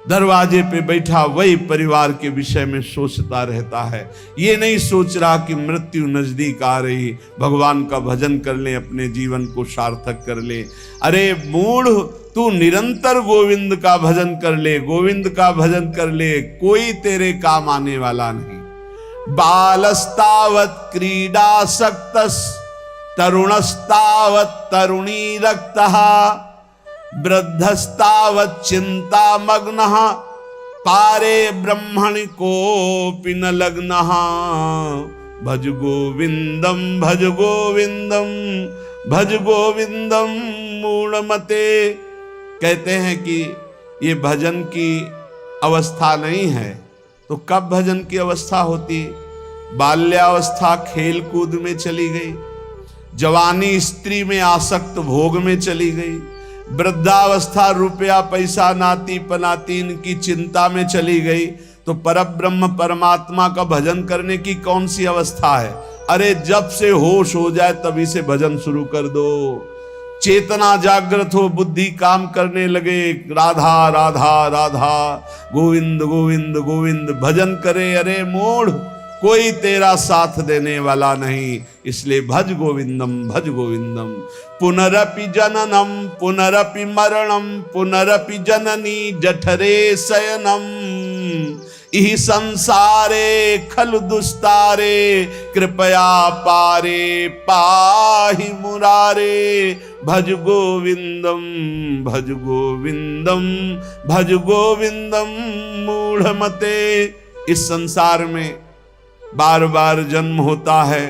दरवाजे पे बैठा वही परिवार के विषय में सोचता रहता है। ये नहीं सोच रहा कि मृत्यु नजदीक आ रही, भगवान का भजन कर ले, अपने जीवन को सार्थक कर ले। अरे मूढ़, तू निरंतर गोविंद का भजन कर ले, गोविंद का भजन कर ले, कोई तेरे काम आने वाला नहीं। बालस्तावत क्रीडासक्तस् तरुणस्तावत तरुणी रक्तः वृद्धस्तावत चिंता मग्नः पारे ब्रह्मणि कोपि न लग्नः भज गोविंदम भज गोविंदम भज गोविंदम मूढ़मते। कहते हैं कि ये भजन की अवस्था नहीं है, तो कब भजन की अवस्था होती? बाल्यावस्था खेल कूद में चली गई, जवानी स्त्री में आसक्त भोग में चली गई, वृद्धावस्था रुपया पैसा नाती पनातीन की चिंता में चली गई, तो परब्रह्म परमात्मा का भजन करने की कौन सी अवस्था है? अरे जब से होश हो जाए तभी से भजन शुरू कर दो। चेतना जागृत हो, बुद्धि काम करने लगे, राधा राधा राधा, गोविंद गोविंद गोविंद भजन करे, अरे मूढ़ कोई तेरा साथ देने वाला नहीं, इसलिए भज गोविंदम भज गोविंदम। पुनरपि जननम पुनरपि मरणम पुनरपि जननी जठरे शयनम, इहि संसारे खलु दुस्तारे, कृपया पारे पाहि मुरारे, भज गोविंदम भज गोविंदम भज गोविंदम मूढ़मते। इस संसार में बार बार जन्म होता है,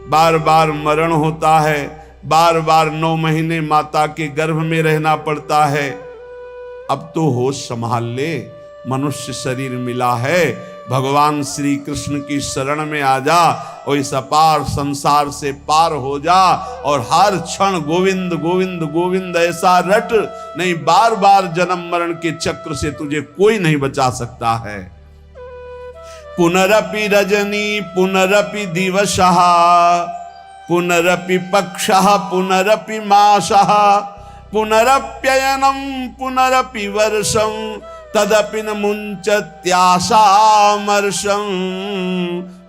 बार बार मरण होता है, बार बार 9 महीने माता के गर्भ में रहना पड़ता है। अब तो होश संभाल ले, मनुष्य शरीर मिला है, भगवान श्री कृष्ण की शरण में आ जा और इस अपार संसार से पार हो जा, और हर क्षण गोविंद गोविंद गोविंद ऐसा रट, नहीं बार बार जन्म मरण के चक्र से तुझे कोई नहीं बचा सकता है। पुनरपि रजनी पुनरपि दिवसः, पुनरपि पक्षः पुनरपि मासः, पुनरप्ययनं पुनरपि वर्षं, तदपि न मुञ्चत्याशामर्षं,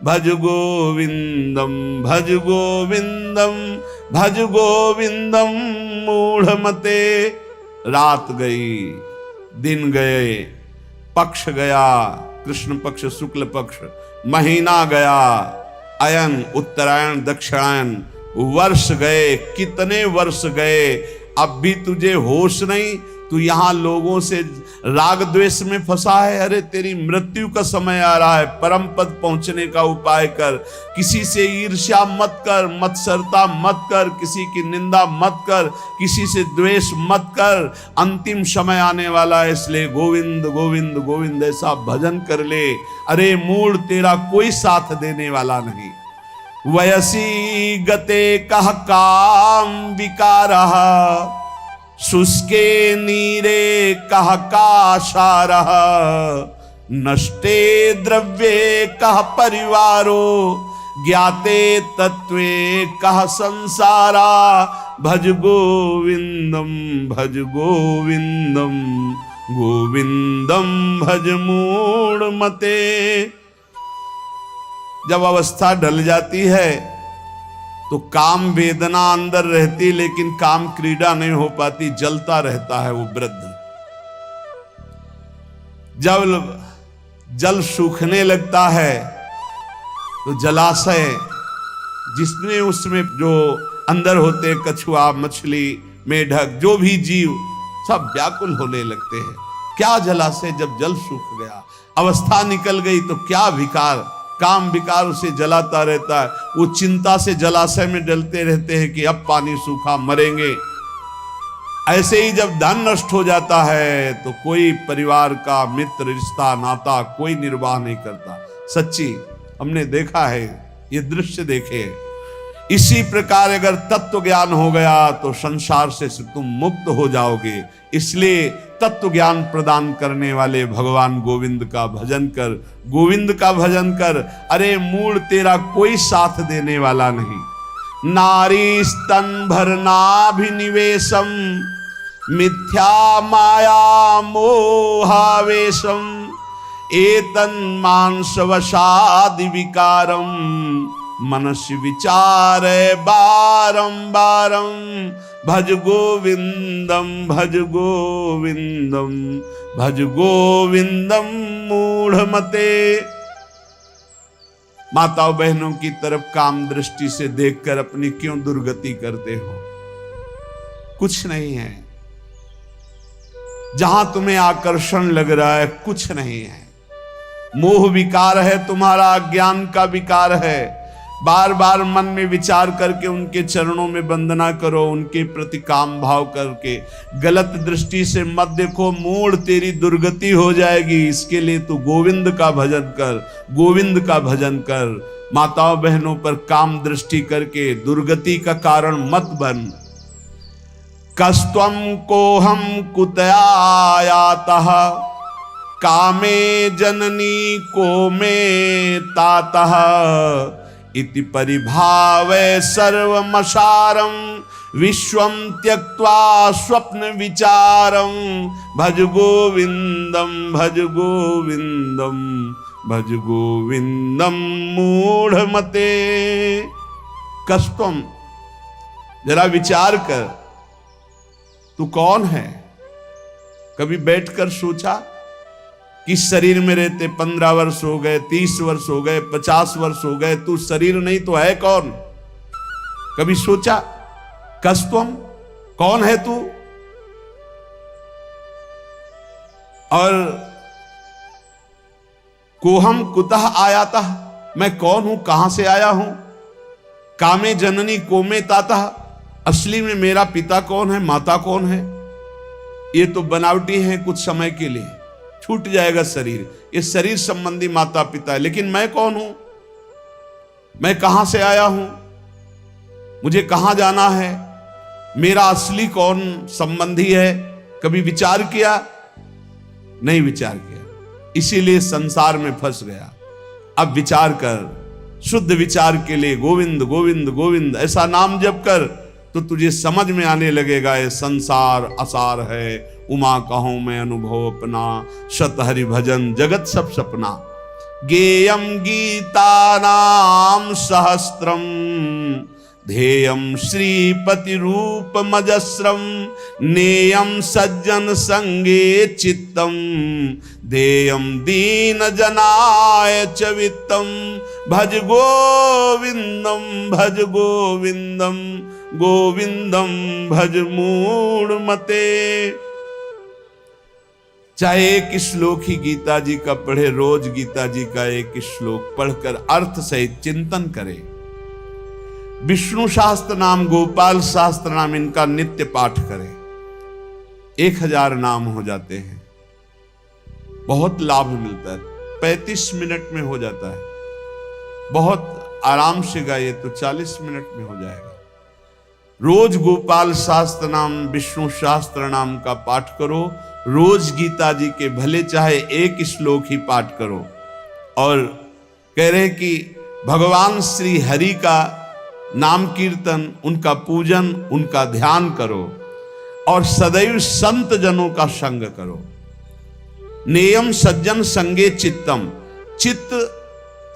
भज गोविंदम भज गोविंदम भज गोविंदम मूढ़मते। रात गई, दिन गए, पक्ष गया, कृष्ण पक्ष शुक्ल पक्ष, महीना गया, अयन उत्तरायण दक्षिणायन, वर्ष गए, कितने वर्ष गए, अब भी तुझे होश नहीं। तू यहां लोगों से राग द्वेष में फंसा है। अरे तेरी मृत्यु का समय आ रहा है, परम पद पहुंचने का उपाय कर। किसी से ईर्ष्या मत कर, मत्सरता मत कर, किसी की निंदा मत कर, किसी से द्वेष मत कर। अंतिम समय आने वाला है, इसलिए गोविंद गोविंद गोविंद ऐसा भजन कर ले। अरे मूढ़ तेरा कोई साथ देने वाला नहीं। वयसी गते कह काम विकारः, शुष्के नीरे कह काशारः, नष्टे द्रव्ये कह परिवारो, ज्ञाते तत्वे कह संसारा, भज गोविंदम भज गोविंदम गोविंदम भज मूढ़मते। जब अवस्था ढल जाती है तो काम वेदना अंदर रहती, लेकिन काम क्रीड़ा नहीं हो पाती, जलता रहता है वो वृद्ध। जब जल सूखने लगता है तो जलाशय जिसमें उसमें जो अंदर होते, कछुआ मछली मेढक जो भी जीव सब व्याकुल होने लगते हैं। क्या जलाशय, जब जल सूख गया, अवस्था निकल गई तो क्या विकार, काम विकार उसे जलाता रहता है। वो चिंता से जलाशय में डलते रहते हैं कि अब पानी सूखा, मरेंगे। ऐसे ही जब धन नष्ट हो जाता है तो कोई परिवार का मित्र रिश्ता नाता कोई निर्वाह नहीं करता। सच्ची हमने देखा है, ये दृश्य देखे। इसी प्रकार अगर तत्व ज्ञान हो गया तो संसार से तुम मुक्त हो जाओगे। इसलिए तत्व ज्ञान प्रदान करने वाले भगवान गोविंद का भजन कर, गोविंद का भजन कर। अरे मूढ़ तेरा कोई साथ देने वाला नहीं। नारी स्तन भरनाभिनिवेशम, मिथ्या माया मोहावेशम, एतन मांसवशादि विकारम, मनस्य विचार बारंबारम, भज गोविंदम भज गोविंदम भज गोविंदम मूढ़मते। माताओं बहनों की तरफ काम दृष्टि से देखकर अपनी क्यों दुर्गति करते हो? कुछ नहीं है। जहां तुम्हें आकर्षण लग रहा है कुछ नहीं है। मोह विकार है तुम्हारा, अज्ञान का विकार है। बार बार मन में विचार करके उनके चरणों में वंदना करो, उनके प्रति काम भाव करके। गलत दृष्टि से मत देखो, मूढ़ तेरी दुर्गति हो जाएगी। इसके लिए तू गोविंद का भजन कर, गोविंद का भजन कर। माताओं बहनों पर काम दृष्टि करके दुर्गति का कारण मत बन। कस्त्वं कोहम कुतयायातः, कामे जननी को मे तातः, इति परिभावे सर्वमसारं, विश्वं त्यक्त्वा स्वप्न विचारं भज गोविंदम भज गोविंदम भज गोविंदम मूढ़मते। कष्टम, जरा विचार कर, तू कौन है? कभी बैठकर सोचा कि शरीर में रहते 15 वर्ष हो गए, 30 वर्ष हो गए, 50 वर्ष हो गए, तू शरीर नहीं तो है कौन? कभी सोचा? कष्टम, कौन है तू? और कोहम कुतः आयाता, मैं कौन हूं, कहां से आया हूं? कामे जननी कोमे ताता, असली में मेरा पिता कौन है, माता कौन है? ये तो बनावटी है, कुछ समय के लिए छूट जाएगा शरीर, ये शरीर संबंधी माता पिता है, लेकिन मैं कौन हूं? मैं कहां से आया हूं? मुझे कहां जाना है? मेरा असली कौन संबंधी है? कभी विचार किया? नहीं विचार किया, इसीलिए संसार में फंस गया। अब विचार कर, शुद्ध विचार के लिए गोविंद गोविंद गोविंद ऐसा नाम जप कर, तो तुझे समझ में आने लगेगा ये संसार असार है, उमा कहूं मैं अनुभव अपना, शत हरि भजन जगत सब सपना। गेयम गीता नाम सहस्त्रम ध्येयम श्रीपति रूप मजस्रम, नेयम सज्जन संगे चित्तम देयम दीन जनाय च वित्तम। भज गोविंदम भज गोविंदम गोविंदम भज मूढ़मते। चाहे एक श्लोक ही गीता जी का पढ़े, रोज गीता जी का एक श्लोक पढ़कर अर्थ सहित चिंतन करे। विष्णु शास्त्र नाम, गोपाल शास्त्र नाम, इनका नित्य पाठ करें, 1000 नाम हो जाते हैं, बहुत लाभ मिलता है। 35 मिनट में हो जाता है, बहुत आराम से गाइए तो 40 मिनट में हो जाएगा। रोज गोपाल शास्त्र नाम, विष्णु शास्त्र नाम का पाठ करो, रोज गीता जी के भले चाहे एक श्लोक ही पाठ करो। और कह रहे कि भगवान श्री हरि का नाम कीर्तन, उनका पूजन, उनका ध्यान करो और सदैव संत जनों का संग करो। नेयम सज्जन संगे चित्तम, चित्त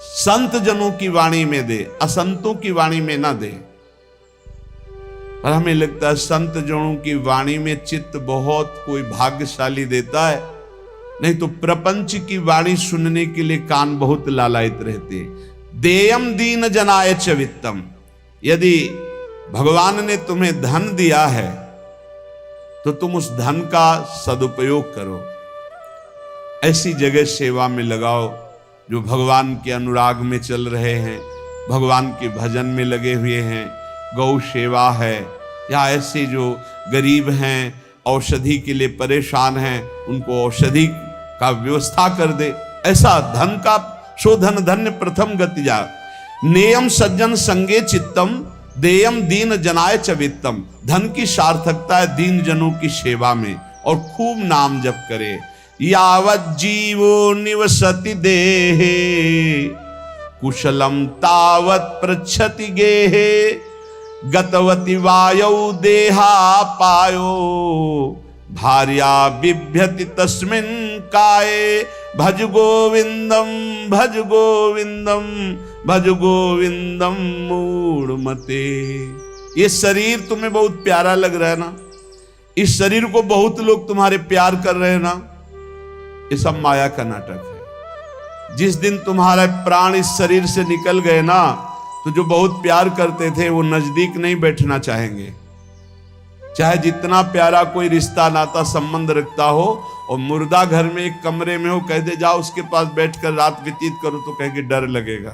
संत जनों की वाणी में दे, असंतों की वाणी में ना दे। पर हमें लगता है संत जनों की वाणी में चित्त बहुत कोई भाग्यशाली देता है, नहीं तो प्रपंच की वाणी सुनने के लिए कान बहुत लालायित रहते। देयम दीन जनाय च वित्तम, यदि भगवान ने तुम्हें धन दिया है तो तुम उस धन का सदुपयोग करो, ऐसी जगह सेवा में लगाओ जो भगवान के अनुराग में चल रहे हैं, भगवान के भजन में लगे हुए हैं, गौ सेवा है, या ऐसे जो गरीब हैं, औषधि के लिए परेशान हैं, उनको औषधि का व्यवस्था कर दे। ऐसा धन का शोधन धन्य प्रथम गति जा। नेयम सज्जन संगे चित्तम देयम दीन जनाय च वित्तम, धन की सार्थकता है दीन जनों की सेवा में, और खूब नाम जप करे। यावत जीवो निवसति देहे कुशलम तावत पृच्छति गेहे, गतवति वायौ देहा पायो भार्या बिभ्यति तस्मिन् काये। भज गोविंदम भज गोविंदम भज गोविंदम मूढ़मते। ये शरीर तुम्हें बहुत प्यारा लग रहा है ना, इस शरीर को बहुत लोग तुम्हारे प्यार कर रहे हैं ना, ये सब माया का नाटक है। जिस दिन तुम्हारा प्राण इस शरीर से निकल गए ना, तो जो बहुत प्यार करते थे वो नजदीक नहीं बैठना चाहेंगे। चाहे जितना प्यारा कोई रिश्ता नाता संबंध रखता हो, और मुर्दा घर में एक कमरे में हो, कह दे जाओ उसके पास बैठकर रात व्यतीत करो, तो कहेंगे डर लगेगा।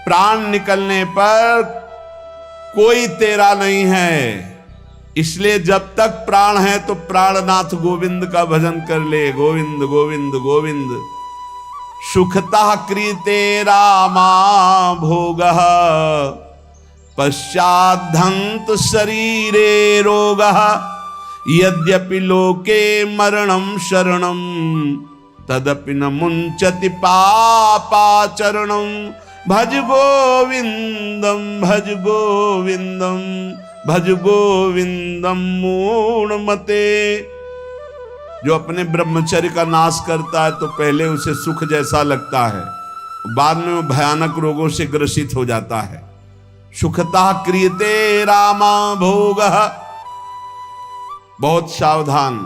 प्राण निकलने पर कोई तेरा नहीं है, इसलिए जब तक प्राण है तो प्राणनाथ गोविंद का भजन कर ले। गोविंद गोविंद गोविंद। सुखतः क्रीते रामा भोगः पश्चाद्धंत शरीरे रोगः, यद्यपि लोके मरणं शरणं तदपि न मुंचति पापाचरणं। भज गोविंदम भज गोविंदम भज गोविंदम मूढ़मते। जो अपने ब्रह्मचर्य का नाश करता है तो पहले उसे सुख जैसा लगता है, बाद में वो भयानक रोगों से ग्रसित हो जाता है। सुखता क्रियते रामा भोग। बहुत सावधान,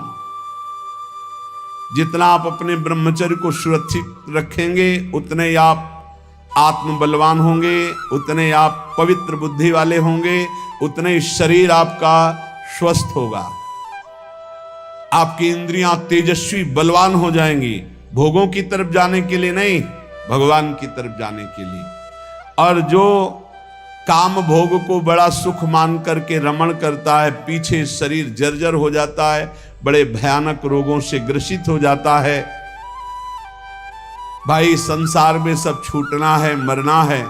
जितना आप अपने ब्रह्मचर्य को सुरक्षित रखेंगे उतने ही आप आत्म बलवान होंगे, उतने ही आप पवित्र बुद्धि वाले होंगे, उतने ही शरीर आपका स्वस्थ होगा, आपकी इंद्रियां तेजस्वी बलवान हो जाएंगी। भोगों की तरफ जाने के लिए नहीं, भगवान की तरफ जाने के लिए। और जो काम भोग को बड़ा सुख मान करके रमण करता है, पीछे शरीर जर्जर हो जाता है, बड़े भयानक रोगों से ग्रसित हो जाता है। भाई संसार में सब छूटना है, मरना है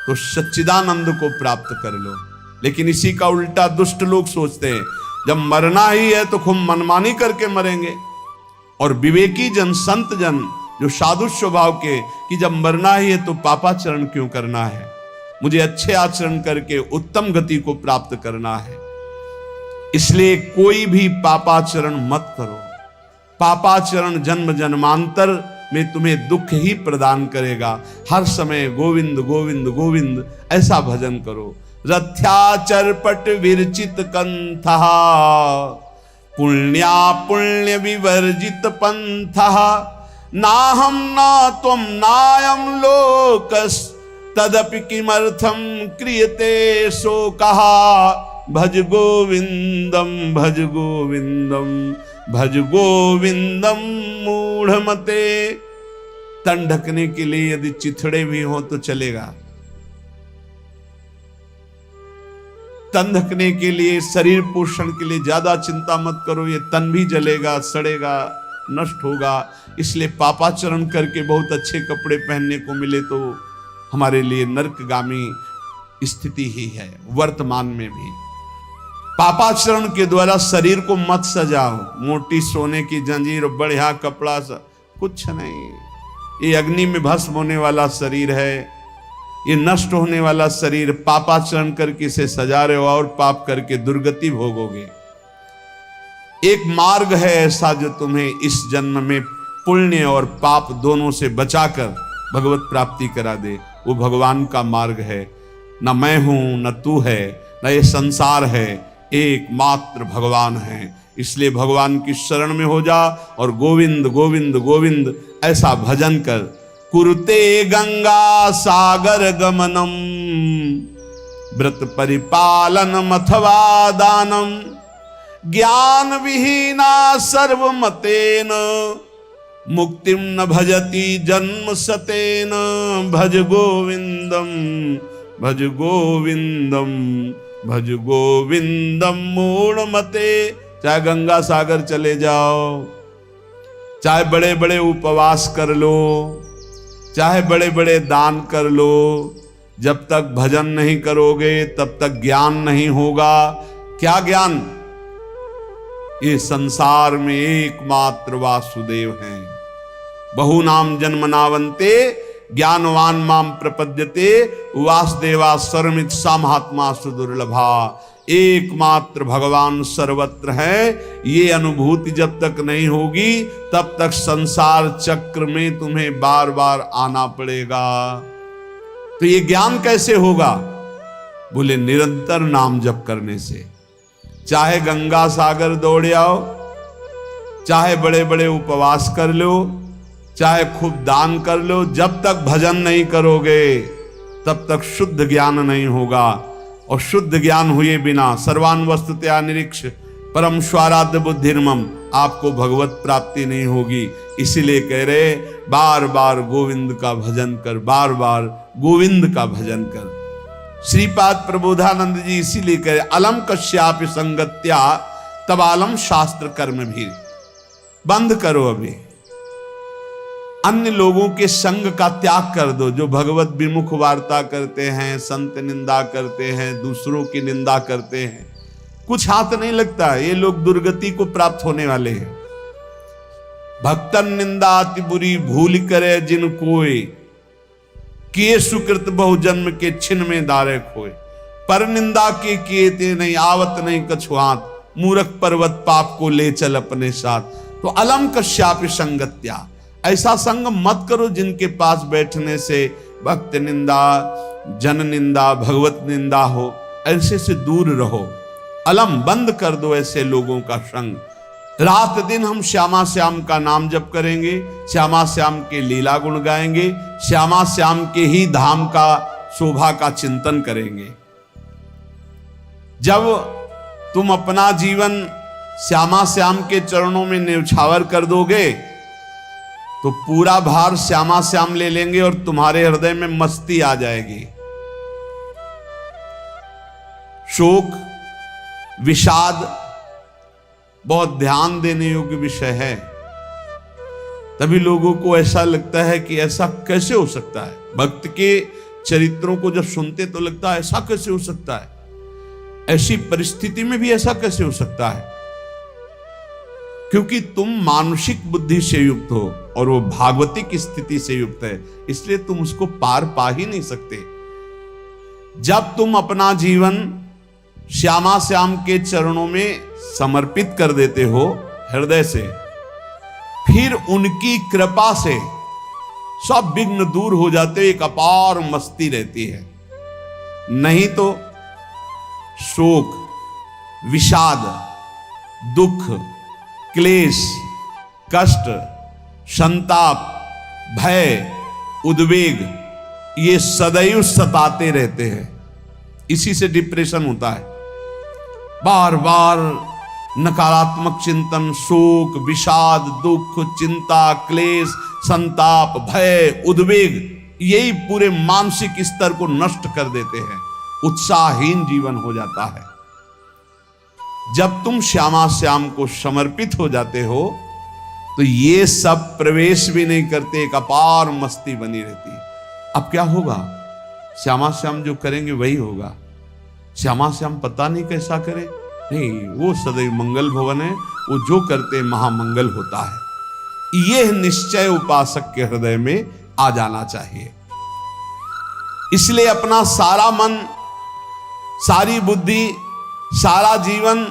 तो सच्चिदानंद को प्राप्त कर लो। लेकिन इसी का उल्टा दुष्ट लोग सोचते हैं, जब मरना ही है तो खूब मनमानी करके मरेंगे। और विवेकी जन, संत जन जो साधु स्वभाव के, कि जब मरना ही है तो पापाचरण क्यों करना है, मुझे अच्छे आचरण करके उत्तम गति को प्राप्त करना है। इसलिए कोई भी पापाचरण मत करो। पापाचरण जन्म जन्मांतर में तुम्हें दुख ही प्रदान करेगा। हर समय गोविंद गोविंद गोविंद ऐसा भजन करो। रथ्याचरपट विरचित कंथा पुण्या पुण्य विवर्जित पंथा नाहम ना त्वम नायम लोकस तदपि किमर्थम क्रियते सो कहा भज गोविंदम भज गोविंदम भज गोविंदम मूढ़मते। तन ढकने के लिए यदि चिथड़े भी हो तो चलेगा, तन ढकने के लिए, शरीर पोषण के लिए ज्यादा चिंता मत करो, ये तन भी जलेगा, सड़ेगा, नष्ट होगा। इसलिए पापाचरण करके बहुत अच्छे कपड़े पहनने को मिले तो हमारे लिए नरकगामी स्थिति ही है। वर्तमान में भी पापाचरण के द्वारा शरीर को मत सजाओ, मोटी सोने की जंजीर, बढ़िया कपड़ा, कुछ नहीं। ये अग्नि में भस्म होने वाला शरीर है, ये नष्ट होने वाला शरीर। पापाचरण करके इसे सजा रहे हो और पाप करके दुर्गति भोगोगे। एक मार्ग है ऐसा जो तुम्हें इस जन्म में पुण्य और पाप दोनों से बचाकर भगवत प्राप्ति करा दे। वो भगवान का मार्ग है। न मैं हूं, न तू है, न ये संसार है, एकमात्र भगवान है। इसलिए भगवान की शरण में हो जा और गोविंद गोविंद गोविंद ऐसा भजन कर। कुरुते गंगा सागर गमनम व्रत परिपालनम अथवा दानम ज्ञान विहीना सर्वमतेन मुक्तिम न भजति जन्म सतेन भज गोविंदम भज गोविंदम भज गोविंदम मूढ़मते। चाहे गंगा सागर चले जाओ, चाहे बड़े बड़े उपवास कर लो, चाहे बड़े बड़े दान कर लो, जब तक भजन नहीं करोगे तब तक ज्ञान नहीं होगा। क्या ज्ञान? ये संसार में एकमात्र वासुदेव हैं। बहु नाम जन्मनावन्ते ज्ञानवान माम प्रपद्यते वासुदेवा सर्वमित सा महात्मा सुदुर्लभा। एकमात्र भगवान सर्वत्र है। ये अनुभूति जब तक नहीं होगी तब तक संसार चक्र में तुम्हें बार बार आना पड़ेगा। तो ये ज्ञान कैसे होगा? बोले निरंतर नाम जप करने से। चाहे गंगा सागर दौड़ आओ, चाहे बड़े बड़े उपवास कर लो, चाहे खूब दान कर लो, जब तक भजन नहीं करोगे तब तक शुद्ध ज्ञान नहीं होगा। और शुद्ध ज्ञान हुए बिना सर्वान वस्तुतया निरीक्ष परम स्वाराध्य बुद्धिर्मम, आपको भगवत प्राप्ति नहीं होगी। इसीलिए कह रहे बार बार गोविंद का भजन कर, बार बार गोविंद का भजन कर। श्रीपाद प्रबोधानंद जी इसीलिए कह रहे अलम कश्यापि संगत्या तब आलम शास्त्र कर्म भी। बंद करो, अभी अन्य लोगों के संग का त्याग कर दो, जो भगवत विमुख वार्ता करते हैं, संत निंदा करते हैं, दूसरों की निंदा करते हैं। कुछ हाथ नहीं लगता, ये लोग दुर्गति को प्राप्त होने वाले हैं। भक्तन निंदा अति बुरी भूल करे जिन कोई, किए सुकृत बहु जन्म के छिन में दारे खोए, पर निंदा के किए ते नहीं आवत नहीं कछुआत, मूर्ख पर्वत पाप को ले चल अपने साथ। तो अलम कश्यापि संगत्या, ऐसा संग मत करो जिनके पास बैठने से भक्त निंदा, जन निंदा, भगवत निंदा हो, ऐसे से दूर रहो। अलम बंद कर दो ऐसे लोगों का संग। रात दिन हम श्यामा श्याम का नाम जप करेंगे, श्यामा श्याम के लीला गुण गाएंगे, श्यामा श्याम के ही धाम का शोभा का चिंतन करेंगे। जब तुम अपना जीवन श्यामा श्याम के चरणों में न्यौछावर कर दोगे तो पूरा भार श्यामा श्याम ले लेंगे और तुम्हारे हृदय में मस्ती आ जाएगी। शोक, विषाद बहुत ध्यान देने योग्य विषय है। तभी लोगों को ऐसा लगता है कि ऐसा कैसे हो सकता है। भक्त के चरित्रों को जब सुनते तो लगता है ऐसा कैसे हो सकता है, ऐसी परिस्थिति में भी ऐसा कैसे हो सकता है। क्योंकि तुम मानसिक बुद्धि से युक्त हो और वो भागवतिक स्थिति से युक्त है, इसलिए तुम उसको पार पा ही नहीं सकते। जब तुम अपना जीवन श्यामा श्याम के चरणों में समर्पित कर देते हो हृदय से, फिर उनकी कृपा से सब विघ्न दूर हो जाते, एक अपार मस्ती रहती है। नहीं तो शोक, विषाद, दुख, क्लेश, कष्ट, संताप, भय, उद्वेग ये सदैव सताते रहते हैं। इसी से डिप्रेशन होता है। बार बार नकारात्मक चिंतन, शोक, विषाद, दुख, चिंता, क्लेश, संताप, भय, उद्वेग यही पूरे मानसिक स्तर को नष्ट कर देते हैं। उत्साहहीन जीवन हो जाता है। जब तुम श्यामा श्याम को समर्पित हो जाते हो तो ये सब प्रवेश भी नहीं करते, एक अपार मस्ती बनी रहती है। अब क्या होगा? श्यामा श्याम जो करेंगे वही होगा। श्यामा श्याम पता नहीं कैसा करे, नहीं, वो सदैव मंगल भवन है, वो जो करते महामंगल होता है। यह निश्चय उपासक के हृदय में आ जाना चाहिए। इसलिए अपना सारा मन, सारी बुद्धि, सारा जीवन,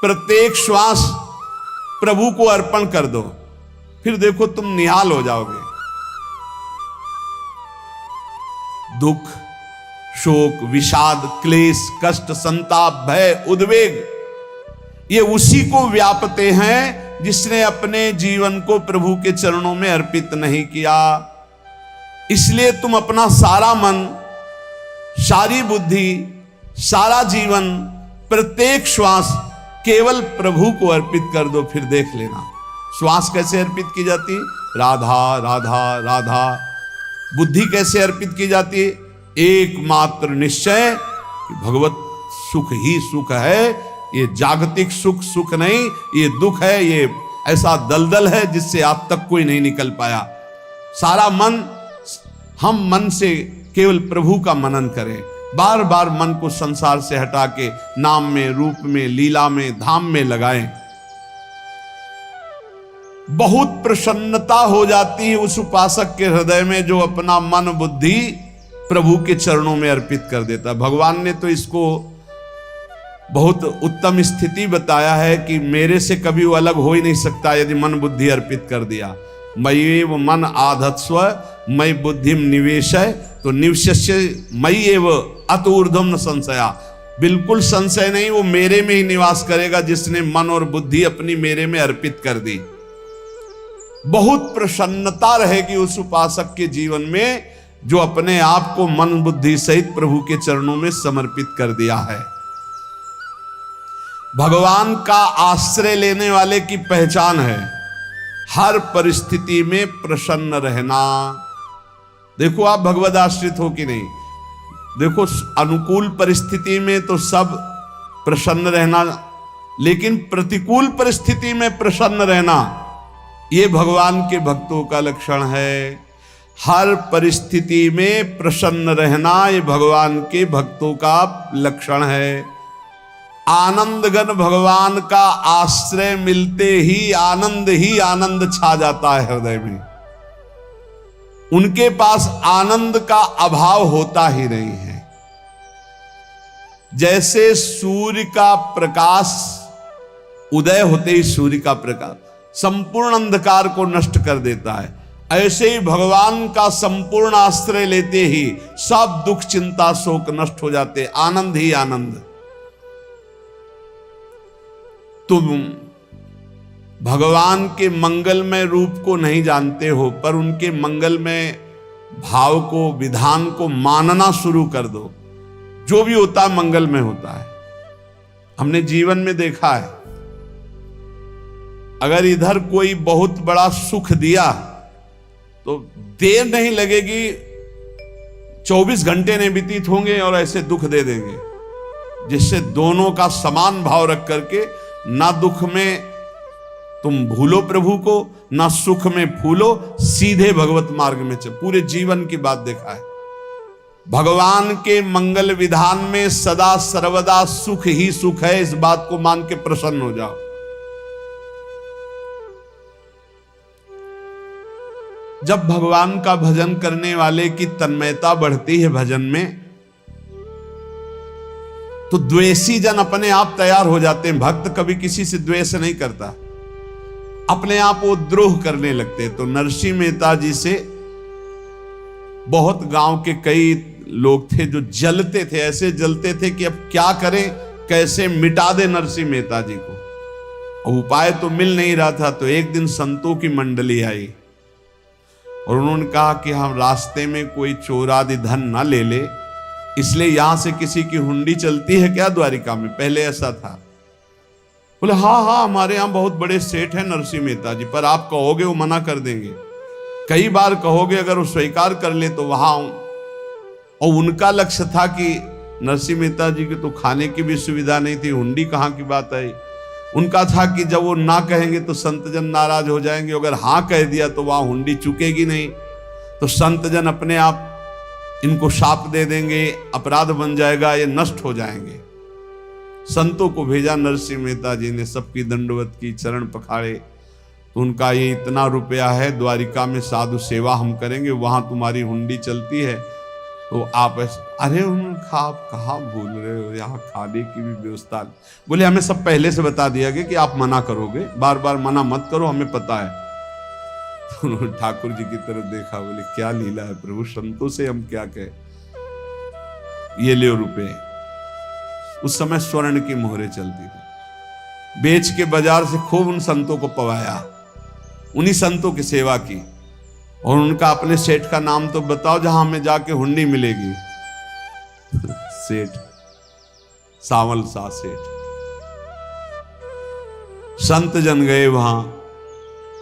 प्रत्येक श्वास प्रभु को अर्पण कर दो, फिर देखो तुम निहाल हो जाओगे। दुख, शोक, विषाद, क्लेश, कष्ट, संताप, भय, उद्वेग ये उसी को व्यापते हैं जिसने अपने जीवन को प्रभु के चरणों में अर्पित नहीं किया। इसलिए तुम अपना सारा मन, सारी बुद्धि, सारा जीवन, प्रत्येक श्वास केवल प्रभु को अर्पित कर दो, फिर देख लेना। श्वास कैसे अर्पित की जाती? राधा राधा राधा। बुद्धि कैसे अर्पित की जाती? एकमात्र निश्चय कि भगवत सुख ही सुख है, ये जागतिक सुख सुख नहीं, ये दुख है, ये ऐसा दलदल है जिससे आज तक कोई नहीं निकल पाया। सारा मन, हम मन से केवल प्रभु का मनन करें, बार बार मन को संसार से हटा के नाम में, रूप में, लीला में, धाम में लगाएं। बहुत प्रसन्नता हो जाती है उस उपासक के हृदय में जो अपना मन बुद्धि प्रभु के चरणों में अर्पित कर देता। भगवान ने तो इसको बहुत उत्तम स्थिति बताया है कि मेरे से कभी वो अलग हो ही नहीं सकता यदि मन बुद्धि अर्पित कर दिया। मय्येव मन आधत्स्व मयि बुद्धिम निवेशय, तो निवश्य मयि एव अत ऊर्ध्वं न संशया। बिल्कुल संशय नहीं, वो मेरे में ही निवास करेगा जिसने मन और बुद्धि अपनी मेरे में अर्पित कर दी। बहुत प्रसन्नता रहेगी उस उपासक के जीवन में जो अपने आप को मन बुद्धि सहित प्रभु के चरणों में समर्पित कर दिया है। भगवान का आश्रय लेने वाले की पहचान है हर परिस्थिति में प्रसन्न रहना। देखो आप भगवद आश्रित हो कि नहीं, देखो अनुकूल परिस्थिति में तो सब प्रसन्न रहना, लेकिन प्रतिकूल परिस्थिति में प्रसन्न रहना ये भगवान के भक्तों का लक्षण है। हर परिस्थिति में प्रसन्न रहना ये भगवान के भक्तों का लक्षण है। आनंदगन भगवान का आश्रय मिलते ही आनंद छा जाता है हृदय में। उनके पास आनंद का अभाव होता ही नहीं है। जैसे सूर्य का प्रकाश उदय होते ही सूर्य का प्रकाश संपूर्ण अंधकार को नष्ट कर देता है, ऐसे ही भगवान का संपूर्ण आश्रय लेते ही सब दुख चिंता शोक नष्ट हो जाते, आनंद ही आनंद। तुम भगवान के मंगलमय रूप को नहीं जानते हो, पर उनके मंगलमय भाव को, विधान को मानना शुरू कर दो। जो भी होता है मंगलमय होता है। हमने जीवन में देखा है, अगर इधर कोई बहुत बड़ा सुख दिया तो देर नहीं लगेगी, 24 घंटे नहीं व्यतीत होंगे और ऐसे दुख दे देंगे, जिससे दोनों का समान भाव रख करके ना दुख में तुम भूलो प्रभु को, ना सुख में फूलो, सीधे भगवत मार्ग में चल। पूरे जीवन की बात देखा है, भगवान के मंगल विधान में सदा सर्वदा सुख ही सुख है, इस बात को मान के प्रसन्न हो जाओ। जब भगवान का भजन करने वाले की तन्मयता बढ़ती है भजन में, तो द्वेषी जन अपने आप तैयार हो जाते हैं। भक्त कभी किसी से द्वेष नहीं करता, अपने आप वो द्रोह करने लगते। तो नरसिंह मेहता जी से बहुत गांव के कई लोग थे जो जलते थे, ऐसे जलते थे कि अब क्या करें, कैसे मिटा दे नरसिंह मेहता जी को। उपाय तो मिल नहीं रहा था। तो एक दिन संतों की मंडली आई और उन्होंने कहा कि हम रास्ते में कोई चोर आदि धन ना ले ले, इसलिए यहां से किसी की हुंडी चलती है क्या द्वारिका में? पहले ऐसा था। बोले हाँ हाँ, हमारे यहां बहुत बड़े सेठ हैं नरसिंह मेहता जी, पर आप कहोगे वो मना कर देंगे। कई बार कहोगे, अगर वो स्वीकार कर ले तो वहां आऊं। और उनका लक्ष्य था कि नरसिंह मेहता जी की तो खाने की भी सुविधा नहीं थी, हुंडी कहाँ की बात आई। उनका था कि जब वो ना कहेंगे तो संतजन नाराज हो जाएंगे, अगर हाँ कह दिया तो वहां हुंडी चुकेगी नहीं, तो संतजन अपने आप इनको शाप दे देंगे, अपराध बन जाएगा, ये नष्ट हो जाएंगे। संतों को भेजा, नरसिंह मेहता जी ने सबकी दंडवत की, चरण पखाड़े। तो उनका ये इतना रुपया है, द्वारिका में साधु सेवा हम करेंगे, वहां तुम्हारी हुंडी चलती है, तो आप अरे उन्होंने कहा आप कहाँ भूल रहे हो, यहाँ खाने की भी व्यवस्था। बोले हमें सब पहले से बता दिया गया कि आप मना करोगे, बार बार मना मत करो, हमें पता है। तो उन्होंने ठाकुर जी की तरफ देखा, बोले क्या लीला है प्रभु, संतों से हम क्या कहें, ये ले रुपए। उस समय स्वर्ण की मोहरें चलती थी, बेच के बाजार से खूब उन संतों को पवाया, उन्हीं संतों की सेवा की। और उनका अपने सेठ का नाम तो बताओ जहां हमें जाके हुंडी मिलेगी। सेठ सावल सा सेठ। संत जन गए वहां,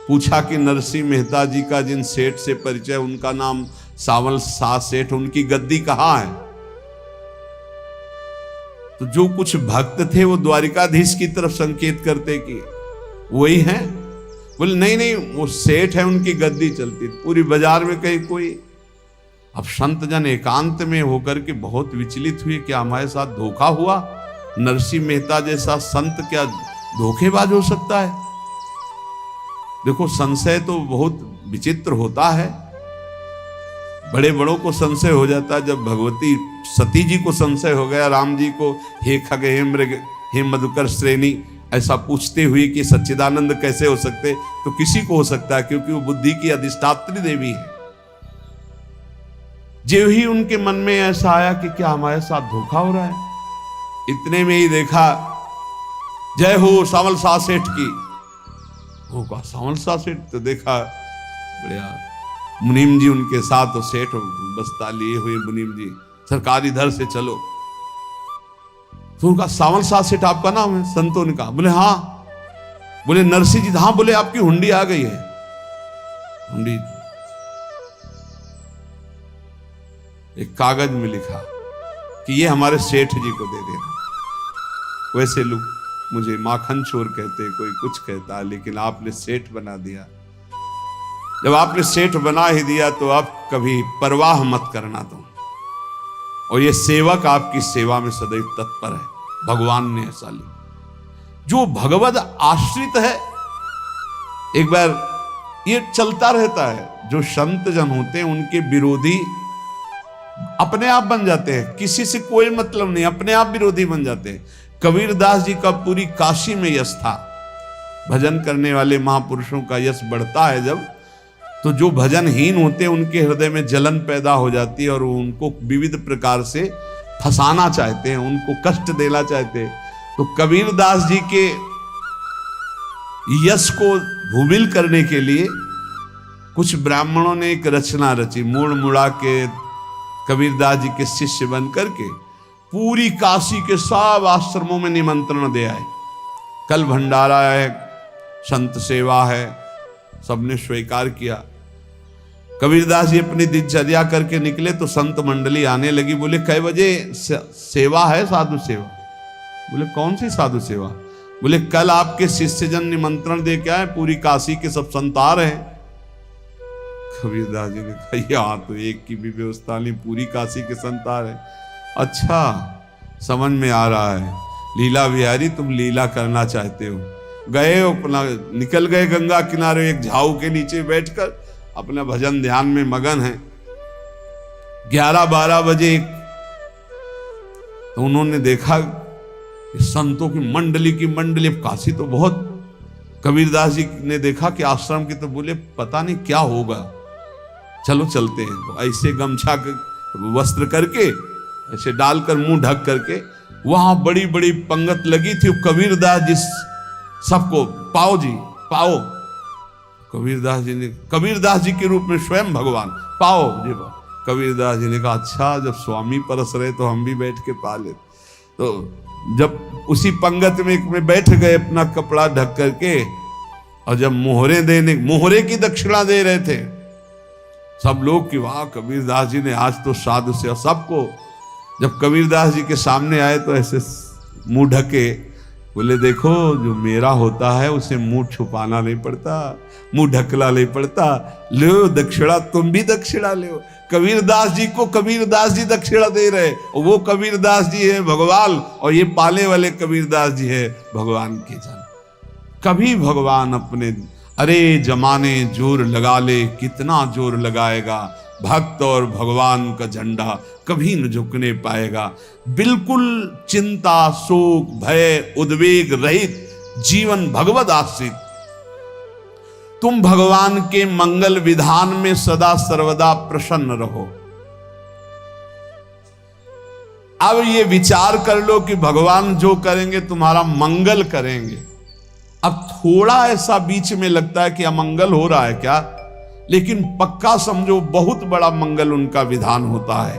पूछा कि नरसिंह मेहता जी का जिन सेठ से परिचय, उनका नाम सावल सा सेठ, उनकी गद्दी कहां है? तो जो कुछ भक्त थे वो द्वारिकाधीश की तरफ संकेत करते कि वही हैं। बोले नहीं नहीं, वो सेठ है, उनकी गद्दी चलती। पूरी बाजार में कहीं कोई। अब संत जन एकांत में होकर के बहुत विचलित हुए, क्या हमारे साथ धोखा हुआ? नरसिंह मेहता जैसा संत क्या धोखेबाज हो सकता है? देखो संशय तो बहुत विचित्र होता है, बड़े बड़ों को संशय हो जाता है। जब भगवती सती जी को संशय हो गया, राम जी को हे खग हे मृग हे मधुकर श्रेणी ऐसा पूछते हुए कि सच्चिदानंद कैसे हो सकते, तो किसी को हो सकता है, क्योंकि वो बुद्धि की अधिष्ठात्री देवी है। जो ही उनके मन में ऐसा आया कि क्या हमारे साथ धोखा हो रहा है, इतने में ही देखा जय हो सावल सा सेठ की। वो कहा सावल सा सेठ, तो देखा बढ़िया मुनीम जी उनके साथ, तो सेठ बस्ता लिए हुए मुनीम जी, सरकार इधर से चलो। तो उनका सावल सा सेठ आपका नाम है? संतों ने कहा। बोले हाँ। बोले नरसिंह जी? हाँ। बोले आपकी हुंडी आ गई है। हुंडी एक कागज में लिखा कि ये हमारे सेठ जी को दे देना। वैसे लोग मुझे माखन चोर कहते, कोई कुछ कहता है, लेकिन आपने सेठ बना दिया। जब आपने सेठ बना ही दिया तो आप कभी परवाह मत करना तुम। और ये सेवक आपकी सेवा में सदैव तत्पर है, भगवान ने ऐसा लिया। जो भगवद आश्रित है, एक बार ये चलता रहता है। जो संत जन होते हैं उनके विरोधी अपने आप बन जाते हैं, किसी से कोई मतलब नहीं, अपने आप विरोधी बन जाते हैं। कबीरदास जी का पूरी काशी में यश था। भजन करने वाले महापुरुषों का यश बढ़ता है जब, तो जो भजनहीन होते हैं उनके हृदय में जलन पैदा हो जाती है और वो उनको विविध प्रकार से फंसाना चाहते हैं, उनको कष्ट देना चाहते हैं। तो कबीरदास जी के यश को भूमिल करने के लिए कुछ ब्राह्मणों ने एक रचना रची, मुड़ मुड़ा के कबीरदास जी के शिष्य बन करके पूरी काशी के सब आश्रमों में निमंत्रण दे आए। कल भंडारा है, संत सेवा है, सबने स्वीकार किया। कबीरदास जी अपनी दिनचर्या करके निकले तो संत मंडली आने लगी। बोले कै बजे सेवा है? साधु सेवा। बोले कौन सी साधु सेवा? बोले कल आपके शिष्यजन निमंत्रण दे के आए, पूरी काशी के सब संत आ रहे हैं। कबीरदास जी ने कहा यहाँ तो एक की भी व्यवस्था नहीं, पूरी काशी के संत आ रहे। अच्छा समझ में आ रहा है, लीला बिहारी तुम लीला करना चाहते हो। गए अपना निकल गए गंगा किनारे, एक झाऊ के नीचे बैठकर अपना भजन ध्यान में मगन है। 11-12 बजे तो उन्होंने देखा संतों की मंडली, अब काशी तो बहुत। कबीरदास जी ने देखा कि आश्रम की, तो बोले पता नहीं क्या होगा, चलो चलते हैं। तो ऐसे गमछा वस्त्र करके ऐसे डालकर मुंह ढक करके, वहां बड़ी बड़ी पंगत लगी थी। कबीरदास जी सबको पाओ जी पाओ। कबीरदास जी के रूप में स्वयं भगवान पाओ जी पाओ। कबीरदास जी ने कहा अच्छा जब स्वामी परस रहे तो हम भी बैठ के पा ले। तो जब उसी पंगत में बैठ गए अपना कपड़ा ढक करके, और जब मोहरे की दक्षिणा दे रहे थे सब लोग कि वाह कबीरदास जी ने आज तो साधु से। सबको जब कबीरदास जी के सामने आए तो ऐसे मुंह ढके, बोले देखो जो मेरा होता है उसे मुंह छुपाना नहीं पड़ता, मुंह ढकना नहीं पड़ता। लो दक्षिणा, तुम भी दक्षिणा लो। कबीरदास जी को कबीरदास जी दक्षिणा दे रहे, वो कबीरदास जी है भगवान, और ये पाले वाले कबीरदास जी है भगवान के जन। कभी भगवान अपने अरे जमाने जोर लगा ले, कितना जोर लगाएगा, भक्त और भगवान का झंडा कभी न झुकने पाएगा। बिल्कुल चिंता शोक भय उद्वेग रहित जीवन भगवत आश्रित, तुम भगवान के मंगल विधान में सदा सर्वदा प्रसन्न रहो। अब ये विचार कर लो कि भगवान जो करेंगे तुम्हारा मंगल करेंगे। अब थोड़ा ऐसा बीच में लगता है कि अमंगल हो रहा है क्या, लेकिन पक्का समझो बहुत बड़ा मंगल उनका विधान होता है।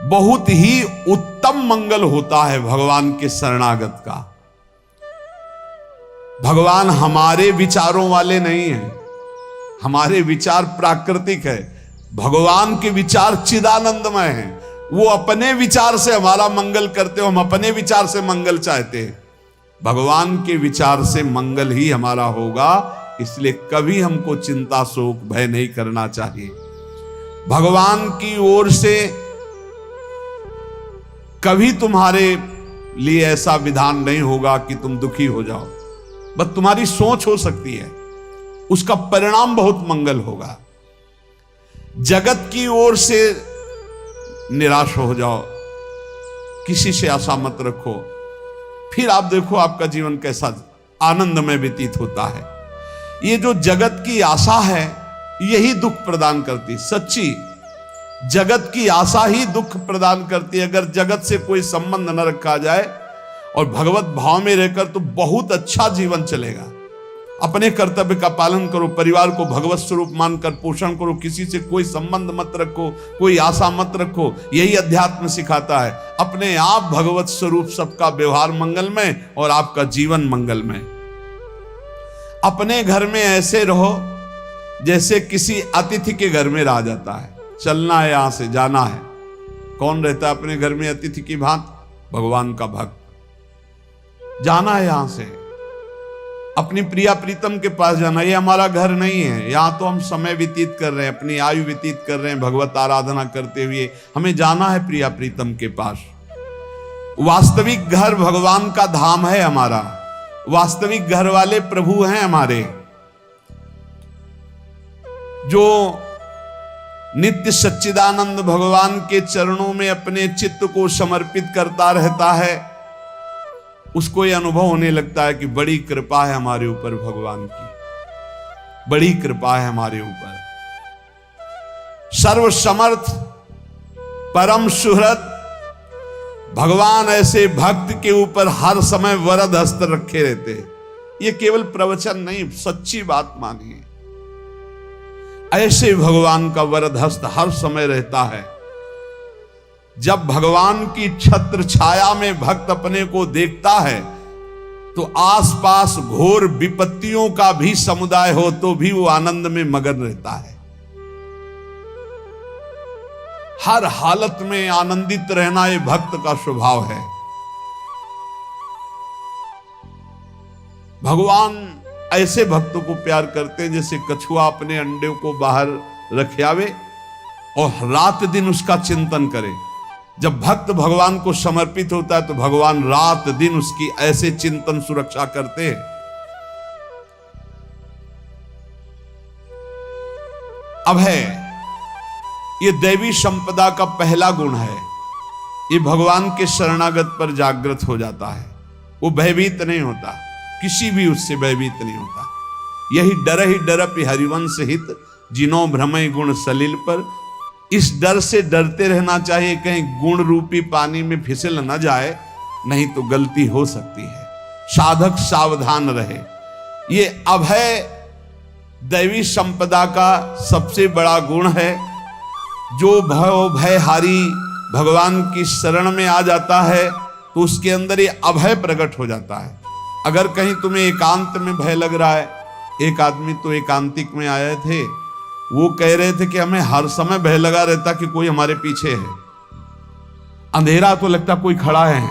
बहुत ही उत्तम मंगल होता है भगवान के शरणागत का। भगवान हमारे विचारों वाले नहीं हैं, हमारे विचार प्राकृतिक है, भगवान के विचार चिदानंदमय हैं। वो अपने विचार से हमारा मंगल करते हो, हम अपने विचार से मंगल चाहते हैं। भगवान के विचार से मंगल ही हमारा होगा, इसलिए कभी हमको चिंता शोक भय नहीं करना चाहिए। भगवान की ओर से कभी तुम्हारे लिए ऐसा विधान नहीं होगा कि तुम दुखी हो जाओ, बस तुम्हारी सोच हो सकती है, उसका परिणाम बहुत मंगल होगा। जगत की ओर से निराश हो जाओ, किसी से आशा मत रखो, फिर आप देखो आपका जीवन कैसा आनंदमय व्यतीत होता है। ये जो जगत की आशा है यही दुख प्रदान करती, सच्ची जगत की आशा ही दुख प्रदान करती है। अगर जगत से कोई संबंध न रखा जाए और भगवत भाव में रहकर तो बहुत अच्छा जीवन चलेगा। अपने कर्तव्य का पालन करो, परिवार को भगवत स्वरूप मानकर पोषण करो, किसी से कोई संबंध मत रखो, कोई आशा मत रखो, यही अध्यात्म सिखाता है। अपने आप भगवत स्वरूप, सबका व्यवहार मंगलमय और आपका जीवन मंगलमय। अपने घर में ऐसे रहो जैसे किसी अतिथि के घर में रह जाता है, चलना है यहां से जाना है। कौन रहता है अपने घर में अतिथि की भांति? भगवान का भक्त। जाना है यहां से, अपनी प्रिया प्रीतम के पास जाना। ये हमारा घर नहीं है, यहां तो हम समय व्यतीत कर रहे हैं, अपनी आयु व्यतीत कर रहे हैं भगवत आराधना करते हुए। हमें जाना है प्रिया प्रीतम के पास। वास्तविक घर भगवान का धाम है हमारा, वास्तविक घर वाले प्रभु हैं हमारे। जो नित्य सच्चिदानंद भगवान के चरणों में अपने चित्त को समर्पित करता रहता है, उसको यह अनुभव होने लगता है कि बड़ी कृपा है हमारे ऊपर भगवान की, बड़ी कृपा है हमारे ऊपर। सर्वसमर्थ परम सुहृद भगवान ऐसे भक्त के ऊपर हर समय वरद हस्त रखे रहते हैं। ये केवल प्रवचन नहीं, सच्ची बात मानिए। ऐसे भगवान का वरद हस्त हर समय रहता है। जब भगवान की छत्र छाया में भक्त अपने को देखता है तो आसपास घोर विपत्तियों का भी समुदाय हो तो भी वो आनंद में मगन रहता है। हर हालत में आनंदित रहना ये भक्त का स्वभाव है। भगवान ऐसे भक्तों को प्यार करते हैं जैसे कछुआ अपने अंडे को बाहर रख आवे और रात दिन उसका चिंतन करे। जब भक्त भगवान को समर्पित होता है तो भगवान रात दिन उसकी ऐसे चिंतन सुरक्षा करते हैं। अभय, ये दैवी संपदा का पहला गुण है। ये भगवान के शरणागत पर जागृत हो जाता है। वो भयभीत नहीं होता, किसी भी उससे भयभीत नहीं होता। यही डर ही डरप हरिवंश हित, जिनो भ्रमय गुण सलिल पर। इस डर से डरते रहना चाहिए कहीं गुण रूपी पानी में फिसल न जाए, नहीं तो गलती हो सकती है। साधक सावधान रहे। ये अभय दैवी संपदा का सबसे बड़ा गुण है। जो भयहारी भगवान की शरण में आ जाता है तो उसके अंदर ये अभय प्रकट हो जाता है। अगर कहीं तुम्हें एकांत में भय लग रहा है, एक आदमी तो एकांतिक में आए थे, वो कह रहे थे कि हमें हर समय भय लगा रहता कि कोई हमारे पीछे है। अंधेरा तो लगता कोई खड़ा है,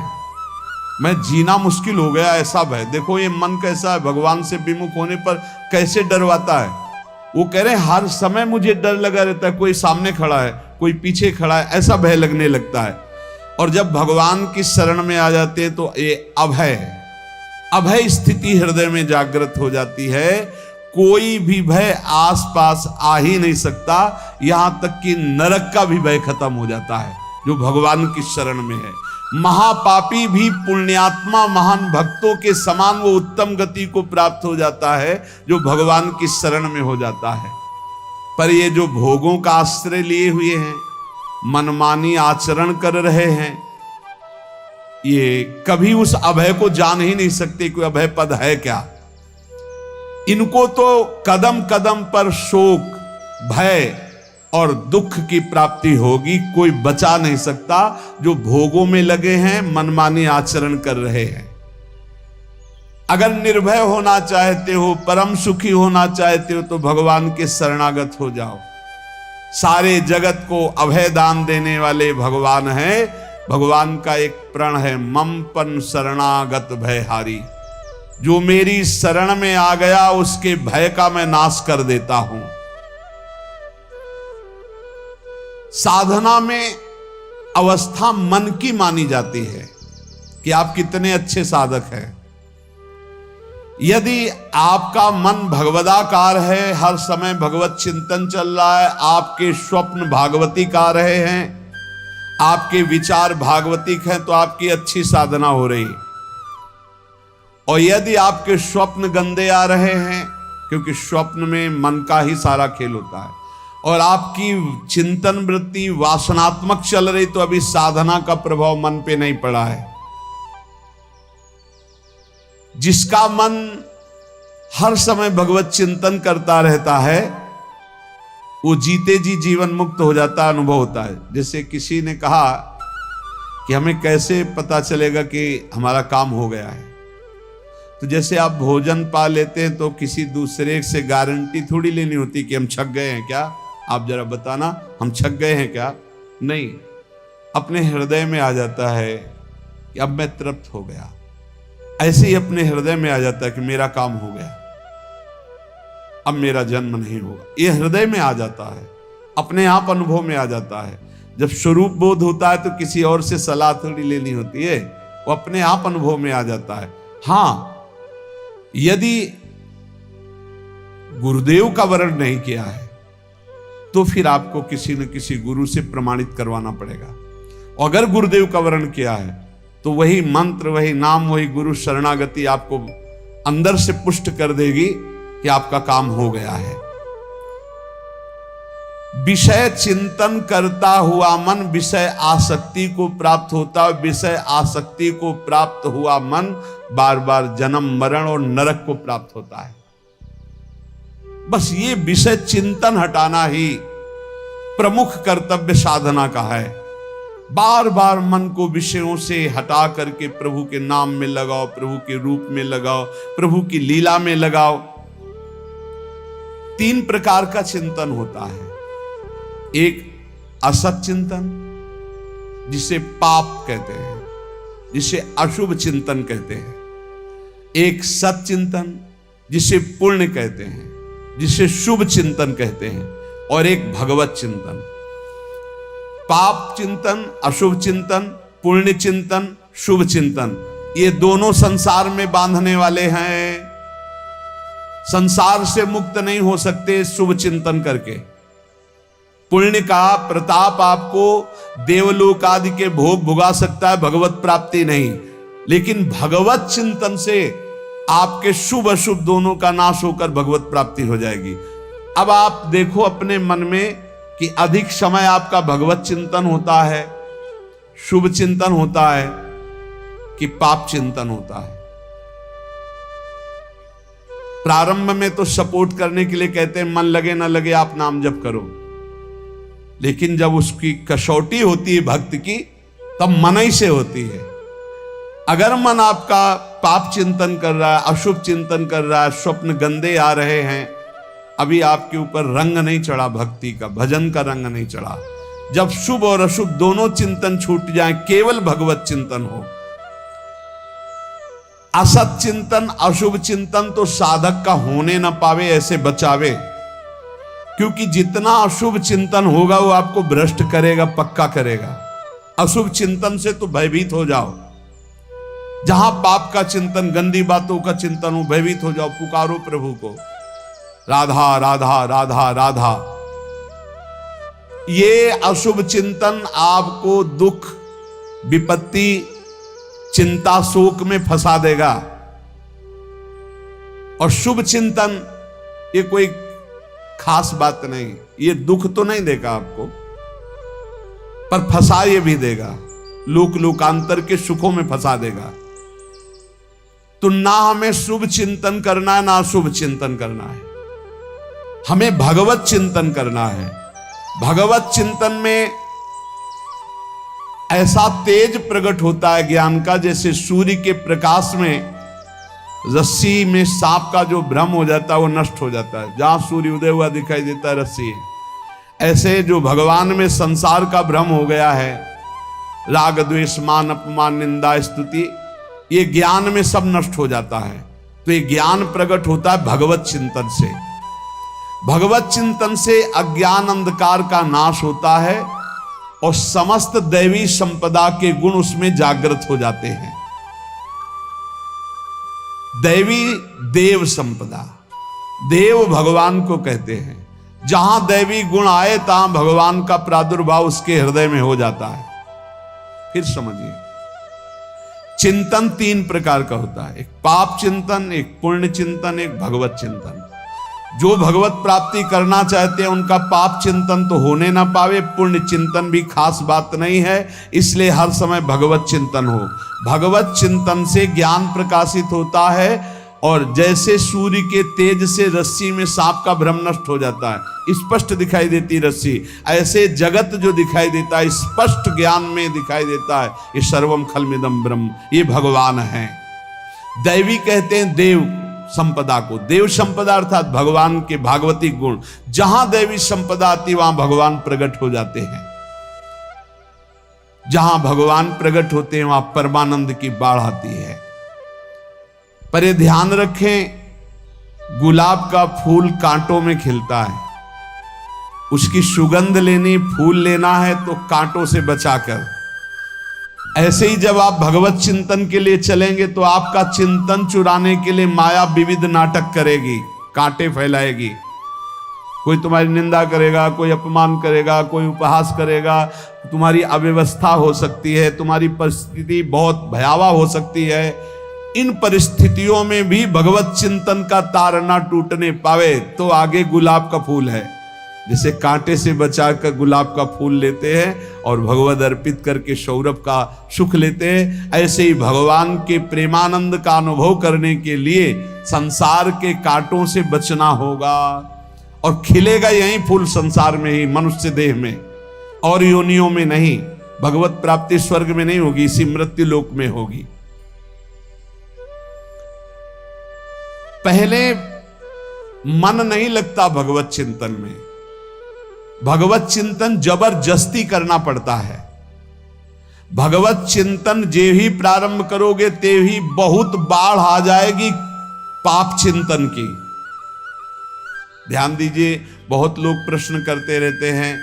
मैं जीना मुश्किल हो गया, ऐसा भय। देखो ये मन कैसा है, भगवान से विमुख होने पर कैसे डरवाता है। वो कह रहे हैं हर समय मुझे डर लगा रहता है, कोई सामने खड़ा है, कोई पीछे खड़ा है, ऐसा भय लगने लगता है। और जब भगवान की शरण में आ जाते हैं तो ये अभय स्थिति हृदय में जागृत हो जाती है। कोई भी भय आसपास आ ही नहीं सकता, यहां तक कि नरक का भी भय खत्म हो जाता है जो भगवान की शरण में है। महापापी भी पुण्यात्मा महान भक्तों के समान वो उत्तम गति को प्राप्त हो जाता है जो भगवान की शरण में हो जाता है। पर ये जो भोगों का आश्रय लिए हुए हैं, मनमानी आचरण कर रहे हैं, ये कभी उस अभय को जान ही नहीं सकते कोई अभय पद है क्या। इनको तो कदम कदम पर शोक, भय और दुख की प्राप्ति होगी। कोई बचा नहीं सकता जो भोगों में लगे हैं, मनमानी आचरण कर रहे हैं। अगर निर्भय होना चाहते हो, परम सुखी होना चाहते हो तो भगवान के शरणागत हो जाओ। सारे जगत को अभय दान देने वाले भगवान हैं। भगवान का एक प्रण है, ममपन शरणागत भयहारी। जो मेरी शरण में आ गया उसके भय का मैं नाश कर देता हूं। साधना में अवस्था मन की मानी जाती है कि आप कितने अच्छे साधक हैं। यदि आपका मन भगवदाकार है, हर समय भगवत चिंतन चल रहा है, आपके स्वप्न भागवतिक आ रहे हैं, आपके विचार भागवतिक हैं, तो आपकी अच्छी साधना हो रही। और यदि आपके स्वप्न गंदे आ रहे हैं, क्योंकि स्वप्न में मन का ही सारा खेल होता है, और आपकी चिंतन वृत्ति वासनात्मक चल रही, तो अभी साधना का प्रभाव मन पे नहीं पड़ा है। जिसका मन हर समय भगवत चिंतन करता रहता है वो जीते जी जीवन मुक्त हो जाता, अनुभव होता है। जैसे किसी ने कहा कि हमें कैसे पता चलेगा कि हमारा काम हो गया है, तो जैसे आप भोजन पा लेते हैं तो किसी दूसरे से गारंटी थोड़ी लेनी होती कि हम छक गए हैं क्या, आप जरा बताना हम छक गए हैं क्या। नहीं, अपने हृदय में आ जाता है कि अब मैं तृप्त हो गया। ऐसे ही अपने हृदय में आ जाता है कि मेरा काम हो गया, अब मेरा जन्म नहीं होगा। ये हृदय में आ जाता है, अपने आप अनुभव में आ जाता है। जब स्वरूप बोध होता है तो किसी और से सलाह थोड़ी लेनी होती है, वो अपने आप अनुभव में आ जाता है। हाँ, यदि गुरुदेव का वर्ण नहीं किया है, तो फिर आपको किसी न किसी गुरु से प्रमाणित करवाना पड़ेगा। और अगर गुरुदेव का वर्ण किया है तो वही मंत्र, वही नाम, वही गुरु शरणागति आपको अंदर से पुष्ट कर देगी कि आपका काम हो गया है। विषय चिंतन करता हुआ मन विषय आसक्ति को प्राप्त होता है। विषय आसक्ति को प्राप्त हुआ मन बार बार जन्म, मरण और नरक को प्राप्त होता है। बस ये विषय चिंतन हटाना ही प्रमुख कर्तव्य साधना का है। बार बार मन को विषयों से हटा करके प्रभु के नाम में लगाओ, प्रभु के रूप में लगाओ, प्रभु की लीला में लगाओ। 3 प्रकार का चिंतन होता है। एक असत चिंतन, जिसे पाप कहते हैं, जिसे अशुभ चिंतन कहते हैं। एक सत चिंतन, जिसे पुण्य कहते हैं, जिसे शुभ चिंतन कहते हैं। और एक भगवत चिंतन। पाप चिंतन, अशुभ चिंतन, पुण्य चिंतन, शुभ चिंतन, ये दोनों संसार में बांधने वाले हैं। संसार से मुक्त नहीं हो सकते शुभ चिंतन करके। पुण्य का प्रताप आपको देवलोक आदि के भोग भुगा सकता है, भगवत प्राप्ति नहीं। लेकिन भगवत चिंतन से आपके शुभ अशुभ दोनों का नाश होकर भगवत प्राप्ति हो जाएगी। अब आप देखो अपने मन में कि अधिक समय आपका भगवत चिंतन होता है, शुभ चिंतन होता है कि पाप चिंतन होता है। प्रारंभ में तो सपोर्ट करने के लिए कहते हैं मन लगे ना लगे आप नाम जप करो, लेकिन जब उसकी कसौटी होती है भक्त की, तब मन ही से होती है। अगर मन आपका पाप चिंतन कर रहा है, अशुभ चिंतन कर रहा है, स्वप्न गंदे आ रहे हैं, अभी आपके ऊपर रंग नहीं चढ़ा भक्ति का, भजन का रंग नहीं चढ़ा। जब शुभ और अशुभ दोनों चिंतन छूट जाए, केवल भगवत चिंतन हो। असत चिंतन, अशुभ चिंतन तो साधक का होने न पावे, ऐसे बचावे। क्योंकि जितना अशुभ चिंतन होगा वो आपको भ्रष्ट करेगा, पक्का करेगा। अशुभ चिंतन से तो भयभीत हो जाओ। जहां पाप का चिंतन, गंदी बातों का चिंतन हो, भयभीत हो जाओ, पुकारो प्रभु को, राधा राधा राधा राधा। ये अशुभ चिंतन आपको दुख, विपत्ति, चिंता, शोक में फंसा देगा। और शुभ चिंतन ये कोई खास बात नहीं, ये दुख तो नहीं देगा आपको, पर फंसा ये भी देगा, लोक लोकांतर के सुखों में फंसा देगा। तो ना हमें शुभ चिंतन करना है, ना अशुभ चिंतन करना है, हमें भगवत चिंतन करना है। भगवत चिंतन में ऐसा तेज प्रकट होता है ज्ञान का, जैसे सूर्य के प्रकाश में रस्सी में सांप का जो भ्रम हो जाता है वो नष्ट हो जाता है। जहां सूर्य उदय हुआ दिखाई देता है रस्सी है। ऐसे जो भगवान में संसार का भ्रम हो गया है, राग द्वेष मान अपमान निंदा स्तुति, ये ज्ञान में सब नष्ट हो जाता है। तो ये ज्ञान प्रकट होता है भगवत चिंतन से। भगवत चिंतन से अज्ञान अंधकार का नाश होता है और समस्त दैवी संपदा के गुण उसमें जागृत हो जाते हैं। दैवी देव संपदा, देव भगवान को कहते हैं। जहां दैवी गुण आए तहां भगवान का प्रादुर्भाव उसके हृदय में हो जाता है। फिर समझिए, चिंतन 3 प्रकार का होता है। एक पाप चिंतन, एक पुण्य चिंतन, एक भगवत चिंतन। जो भगवत प्राप्ति करना चाहते हैं उनका पाप चिंतन तो होने ना पावे, पुण्य चिंतन भी खास बात नहीं है, इसलिए हर समय भगवत चिंतन हो। भगवत चिंतन से ज्ञान प्रकाशित होता है और जैसे सूर्य के तेज से रस्सी में सांप का भ्रम नष्ट हो जाता है, स्पष्ट दिखाई देती रस्सी, ऐसे जगत जो दिखाई देता है स्पष्ट ज्ञान में दिखाई देता है। ये सर्वम खलमिदम ब्रह्म, ये भगवान है। दैवी कहते हैं देव संपदा को। देव संपदा अर्थात भगवान के भागवती गुण। जहां दैवी संपदा आती वहां भगवान प्रकट हो जाते हैं। जहां भगवान प्रकट होते हैं वहां परमानंद की बाढ़ आती है। पर ये ध्यान रखें, गुलाब का फूल कांटों में खिलता है, उसकी सुगंध लेनी, फूल लेना है तो कांटों से बचाकर। ऐसे ही जब आप भगवत चिंतन के लिए चलेंगे तो आपका चिंतन चुराने के लिए माया विविध नाटक करेगी, कांटे फैलाएगी। कोई तुम्हारी निंदा करेगा, कोई अपमान करेगा, कोई उपहास करेगा, तुम्हारी अव्यवस्था हो सकती है, तुम्हारी परिस्थिति बहुत भयावह हो सकती है। इन परिस्थितियों में भी भगवत चिंतन का तार ना टूटने पावे तो आगे गुलाब का फूल है। जैसे कांटे से बचा कर गुलाब का फूल लेते हैं और भगवद अर्पित करके सौरभ का सुख लेते हैं, ऐसे ही भगवान के प्रेमानंद का अनुभव करने के लिए संसार के कांटों से बचना होगा। और खिलेगा यही फूल संसार में ही, मनुष्य देह में, और योनियों में नहीं। भगवत प्राप्ति स्वर्ग में नहीं होगी, इसी मृत्यु लोक में होगी। पहले मन नहीं लगता भगवत चिंतन में। भगवत चिंतन जबरदस्ती करना पड़ता है। भगवत चिंतन जे ही प्रारंभ करोगे ते ही बहुत बाढ़ आ जाएगी पाप चिंतन की। ध्यान दीजिए, बहुत लोग प्रश्न करते रहते हैं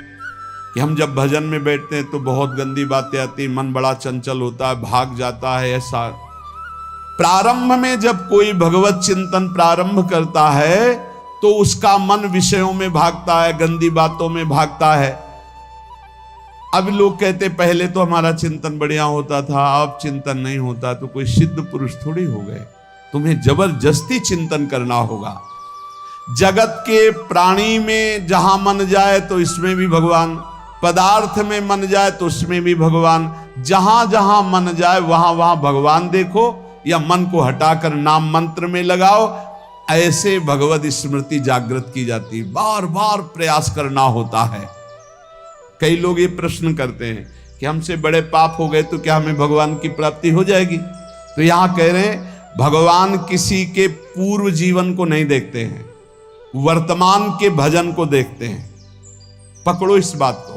कि हम जब भजन में बैठते हैं तो बहुत गंदी बातें आती, मन बड़ा चंचल होता है, भाग जाता है। ऐसा प्रारंभ में जब कोई भगवत चिंतन प्रारंभ करता है तो उसका मन विषयों में भागता है, गंदी बातों में भागता है। अब लोग कहते पहले तो हमारा चिंतन बढ़िया होता था, अब चिंतन नहीं होता। तो कोई सिद्ध पुरुष थोड़ी हो गए, तुम्हें जबरदस्ती चिंतन करना होगा। जगत के प्राणी में जहां मन जाए तो इसमें भी भगवान, पदार्थ में मन जाए तो उसमें भी भगवान, जहां जहां मन जाए वहां वहां भगवान देखो, या मन को हटाकर नाम मंत्र में लगाओ। ऐसे भगवत स्मृति जागृत की जाती, बार बार प्रयास करना होता है। कई लोग ये प्रश्न करते हैं कि हमसे बड़े पाप हो गए तो क्या हमें भगवान की प्राप्ति हो जाएगी? तो यहां कह रहे हैं भगवान किसी के पूर्व जीवन को नहीं देखते हैं, वर्तमान के भजन को देखते हैं। पकड़ो इस बात को।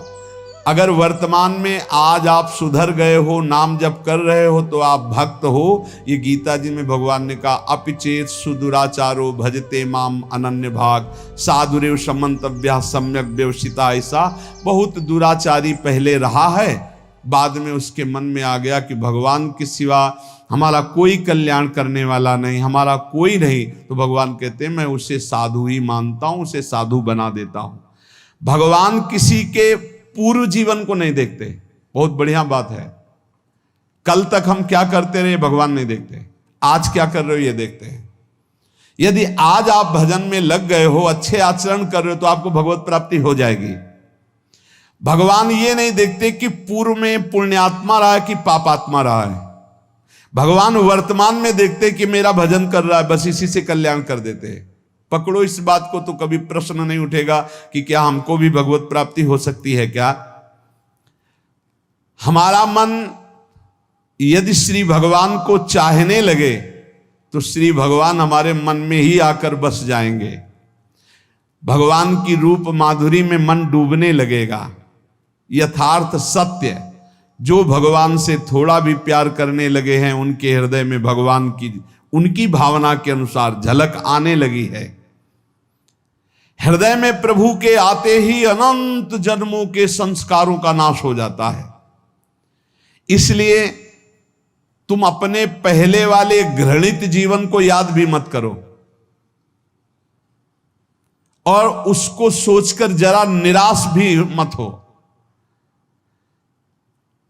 अगर वर्तमान में आज आप सुधर गए हो, नाम जप कर रहे हो, तो आप भक्त हो। ये गीता जी में भगवान ने कहा, अपिचेत सुदुराचारो भजते माम अनन्य भाग साधुरेव समंतव्या सम्यक व्यवसिता। ऐसा बहुत दुराचारी पहले रहा है, बाद में उसके मन में आ गया कि भगवान के सिवा हमारा कोई कल्याण करने वाला नहीं, हमारा कोई नहीं। तो भगवान कहते हैं मैं उसे साधु ही मानता हूं, उसे साधु बना देता हूं। भगवान किसी के पूर्व जीवन को नहीं देखते। बहुत बढ़िया बात है। कल तक हम क्या करते रहे भगवान नहीं देखते, आज क्या कर रहे हो ये देखते हैं। यदि आज आप भजन में लग गए हो, अच्छे आचरण कर रहे हो, तो आपको भगवत प्राप्ति हो जाएगी। भगवान ये नहीं देखते कि पूर्व में पुण्यात्मा रहा है कि पापात्मा रहा है। भगवान वर्तमान में देखते कि मेरा भजन कर रहा है, बस इसी से कल्याण कर देते हैं। पकड़ो इस बात को, तो कभी प्रश्न नहीं उठेगा कि क्या हमको भी भगवत प्राप्ति हो सकती है क्या। हमारा मन यदि श्री भगवान को चाहने लगे तो श्री भगवान हमारे मन में ही आकर बस जाएंगे। भगवान की रूप माधुरी में मन डूबने लगेगा। यथार्थ सत्य, जो भगवान से थोड़ा भी प्यार करने लगे हैं उनके हृदय में भगवान की, उनकी भावना के अनुसार झलक आने लगी है। हृदय में प्रभु के आते ही अनंत जन्मों के संस्कारों का नाश हो जाता है। इसलिए तुम अपने पहले वाले घृणित जीवन को याद भी मत करो और उसको सोचकर जरा निराश भी मत हो।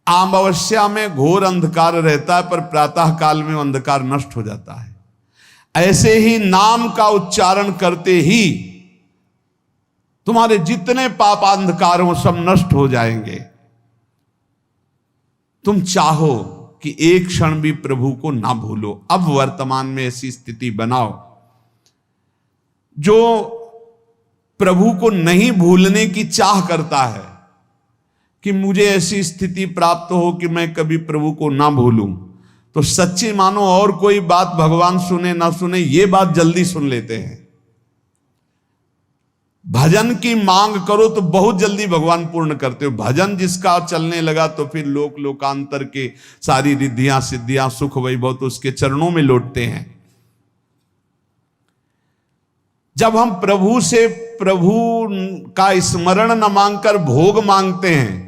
अमावस्या में घोर अंधकार रहता है, पर प्रातः काल में अंधकार नष्ट हो जाता है। ऐसे ही नाम का उच्चारण करते ही तुम्हारे जितने पाप अंधकार हो सब नष्ट हो जाएंगे। तुम चाहो कि एक क्षण भी प्रभु को ना भूलो। अब वर्तमान में ऐसी स्थिति बनाओ। जो प्रभु को नहीं भूलने की चाह करता है कि मुझे ऐसी स्थिति प्राप्त हो कि मैं कभी प्रभु को ना भूलूं, तो सच्ची मानो और कोई बात भगवान सुने ना सुने, ये बात जल्दी सुन लेते हैं। भजन की मांग करो तो बहुत जल्दी भगवान पूर्ण करते हो। भजन जिसका चलने लगा तो फिर लोक लोकांतर के सारी रिद्धियां सिद्धियां सुख वैभव तो उसके चरणों में लौटते हैं। जब हम प्रभु से प्रभु का स्मरण न मांगकर भोग मांगते हैं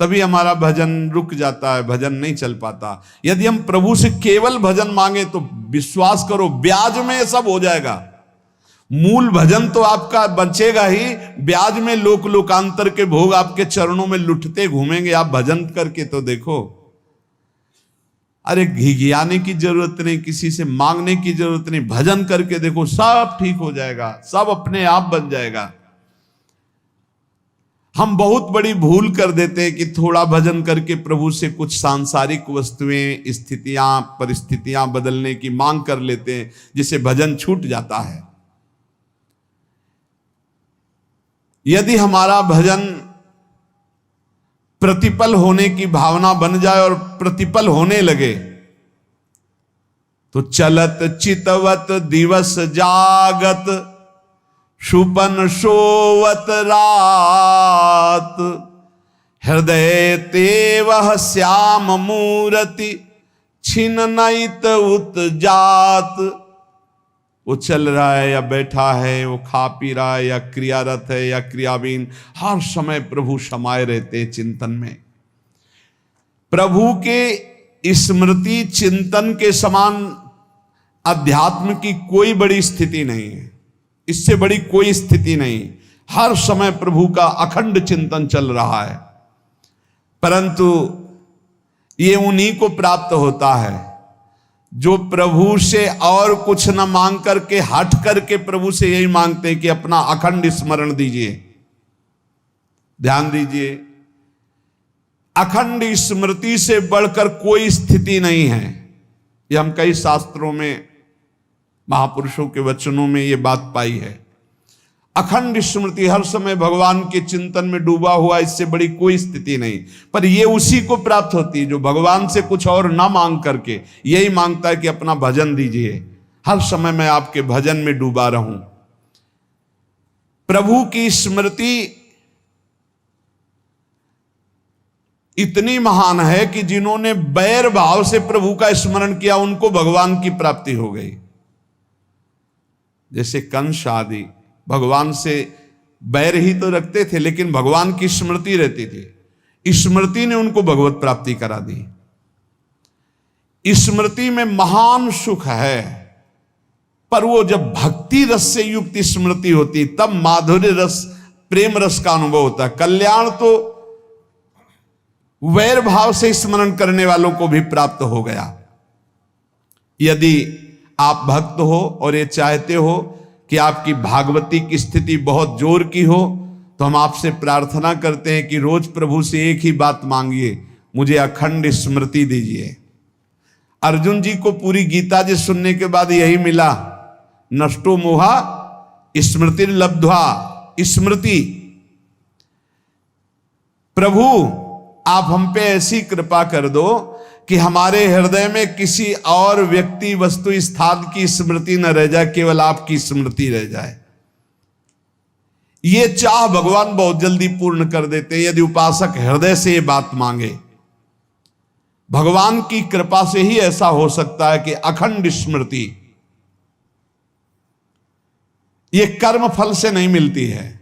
तभी हमारा भजन रुक जाता है, भजन नहीं चल पाता। यदि हम प्रभु से केवल भजन मांगे तो विश्वास करो ब्याज में सब हो जाएगा। मूल भजन तो आपका बचेगा ही, ब्याज में लोक लोकांतर के भोग आपके चरणों में लुटते घूमेंगे। आप भजन करके तो देखो। अरे घिघियाने की जरूरत नहीं, किसी से मांगने की जरूरत नहीं, भजन करके देखो, सब ठीक हो जाएगा, सब अपने आप बन जाएगा। हम बहुत बड़ी भूल कर देते हैं कि थोड़ा भजन करके प्रभु से कुछ सांसारिक वस्तुएं, स्थितियां, परिस्थितियां बदलने की मांग कर लेते हैं, जिससे भजन छूट जाता है। यदि हमारा भजन प्रतिपल होने की भावना बन जाए और प्रतिपल होने लगे, तो चलत चितवत दिवस जागत, शुपन सोवत रात, हृदय तेवह श्याम मूरति, छिन नैत उत जात। वो चल रहा है या बैठा है, वो खा पी रहा है या क्रियारत है या क्रियावीन, हर समय प्रभु समाये रहते हैं चिंतन में। प्रभु के स्मृति चिंतन के समान अध्यात्म की कोई बड़ी स्थिति नहीं है, इससे बड़ी कोई स्थिति नहीं। हर समय प्रभु का अखंड चिंतन चल रहा है, परंतु ये उन्हीं को प्राप्त होता है जो प्रभु से और कुछ न मांग करके, हट करके प्रभु से यही मांगते हैं कि अपना अखंड स्मरण दीजिए। ध्यान दीजिए, अखंड स्मृति से बढ़कर कोई स्थिति नहीं है। यह हम कई शास्त्रों में, महापुरुषों के वचनों में ये बात पाई है। अखंड स्मृति, हर समय भगवान के चिंतन में डूबा हुआ, इससे बड़ी कोई स्थिति नहीं। पर ये उसी को प्राप्त होती है जो भगवान से कुछ और ना मांग करके यही मांगता है कि अपना भजन दीजिए, हर समय मैं आपके भजन में डूबा रहूं। प्रभु की स्मृति इतनी महान है कि जिन्होंने बैर भाव से प्रभु का स्मरण किया, उनको भगवान की प्राप्ति हो गई। जैसे कंस आदि भगवान से बैर ही तो रखते थे, लेकिन भगवान की स्मृति रहती थी। स्मृति ने उनको भगवत प्राप्ति करा दी। स्मृति में महान सुख है, पर वो जब भक्ति रस से युक्त स्मृति होती, तब माधुर्य रस, प्रेम रस का अनुभव होता है। कल्याण तो वैर भाव से स्मरण करने वालों को भी प्राप्त हो गया। यदि आप भक्त हो और ये चाहते हो कि आपकी भागवती की स्थिति बहुत जोर की हो, तो हम आपसे प्रार्थना करते हैं कि रोज प्रभु से एक ही बात मांगिए, मुझे अखंड स्मृति दीजिए। अर्जुन जी को पूरी गीता जी सुनने के बाद यही मिला, नष्टो मोहा स्मृति लब्ध्वा। स्मृति, प्रभु आप हम पे ऐसी कृपा कर दो कि हमारे हृदय में किसी और व्यक्ति, वस्तु, स्थान की स्मृति न रह जाए, केवल आपकी स्मृति रह जाए। ये चाह भगवान बहुत जल्दी पूर्ण कर देते हैं, यदि उपासक हृदय से ये बात मांगे। भगवान की कृपा से ही ऐसा हो सकता है कि अखंड स्मृति, ये कर्म फल से नहीं मिलती है।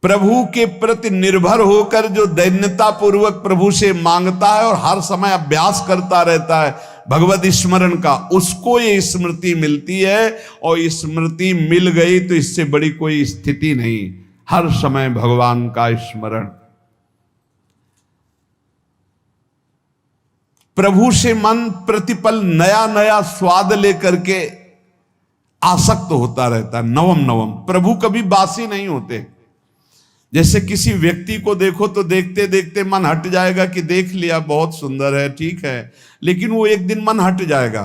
प्रभु के प्रति निर्भर होकर जो दैन्यता पूर्वक प्रभु से मांगता है और हर समय अभ्यास करता रहता है भगवत स्मरण का, उसको ये स्मृति मिलती है। और स्मृति मिल गई तो इससे बड़ी कोई स्थिति नहीं, हर समय भगवान का स्मरण। प्रभु से मन प्रतिपल नया नया स्वाद लेकर के आसक्त होता रहता है, नवम नवम। प्रभु कभी बासी नहीं होते। जैसे किसी व्यक्ति को देखो तो देखते देखते मन हट जाएगा कि देख लिया, बहुत सुंदर है, ठीक है, लेकिन वो एक दिन मन हट जाएगा।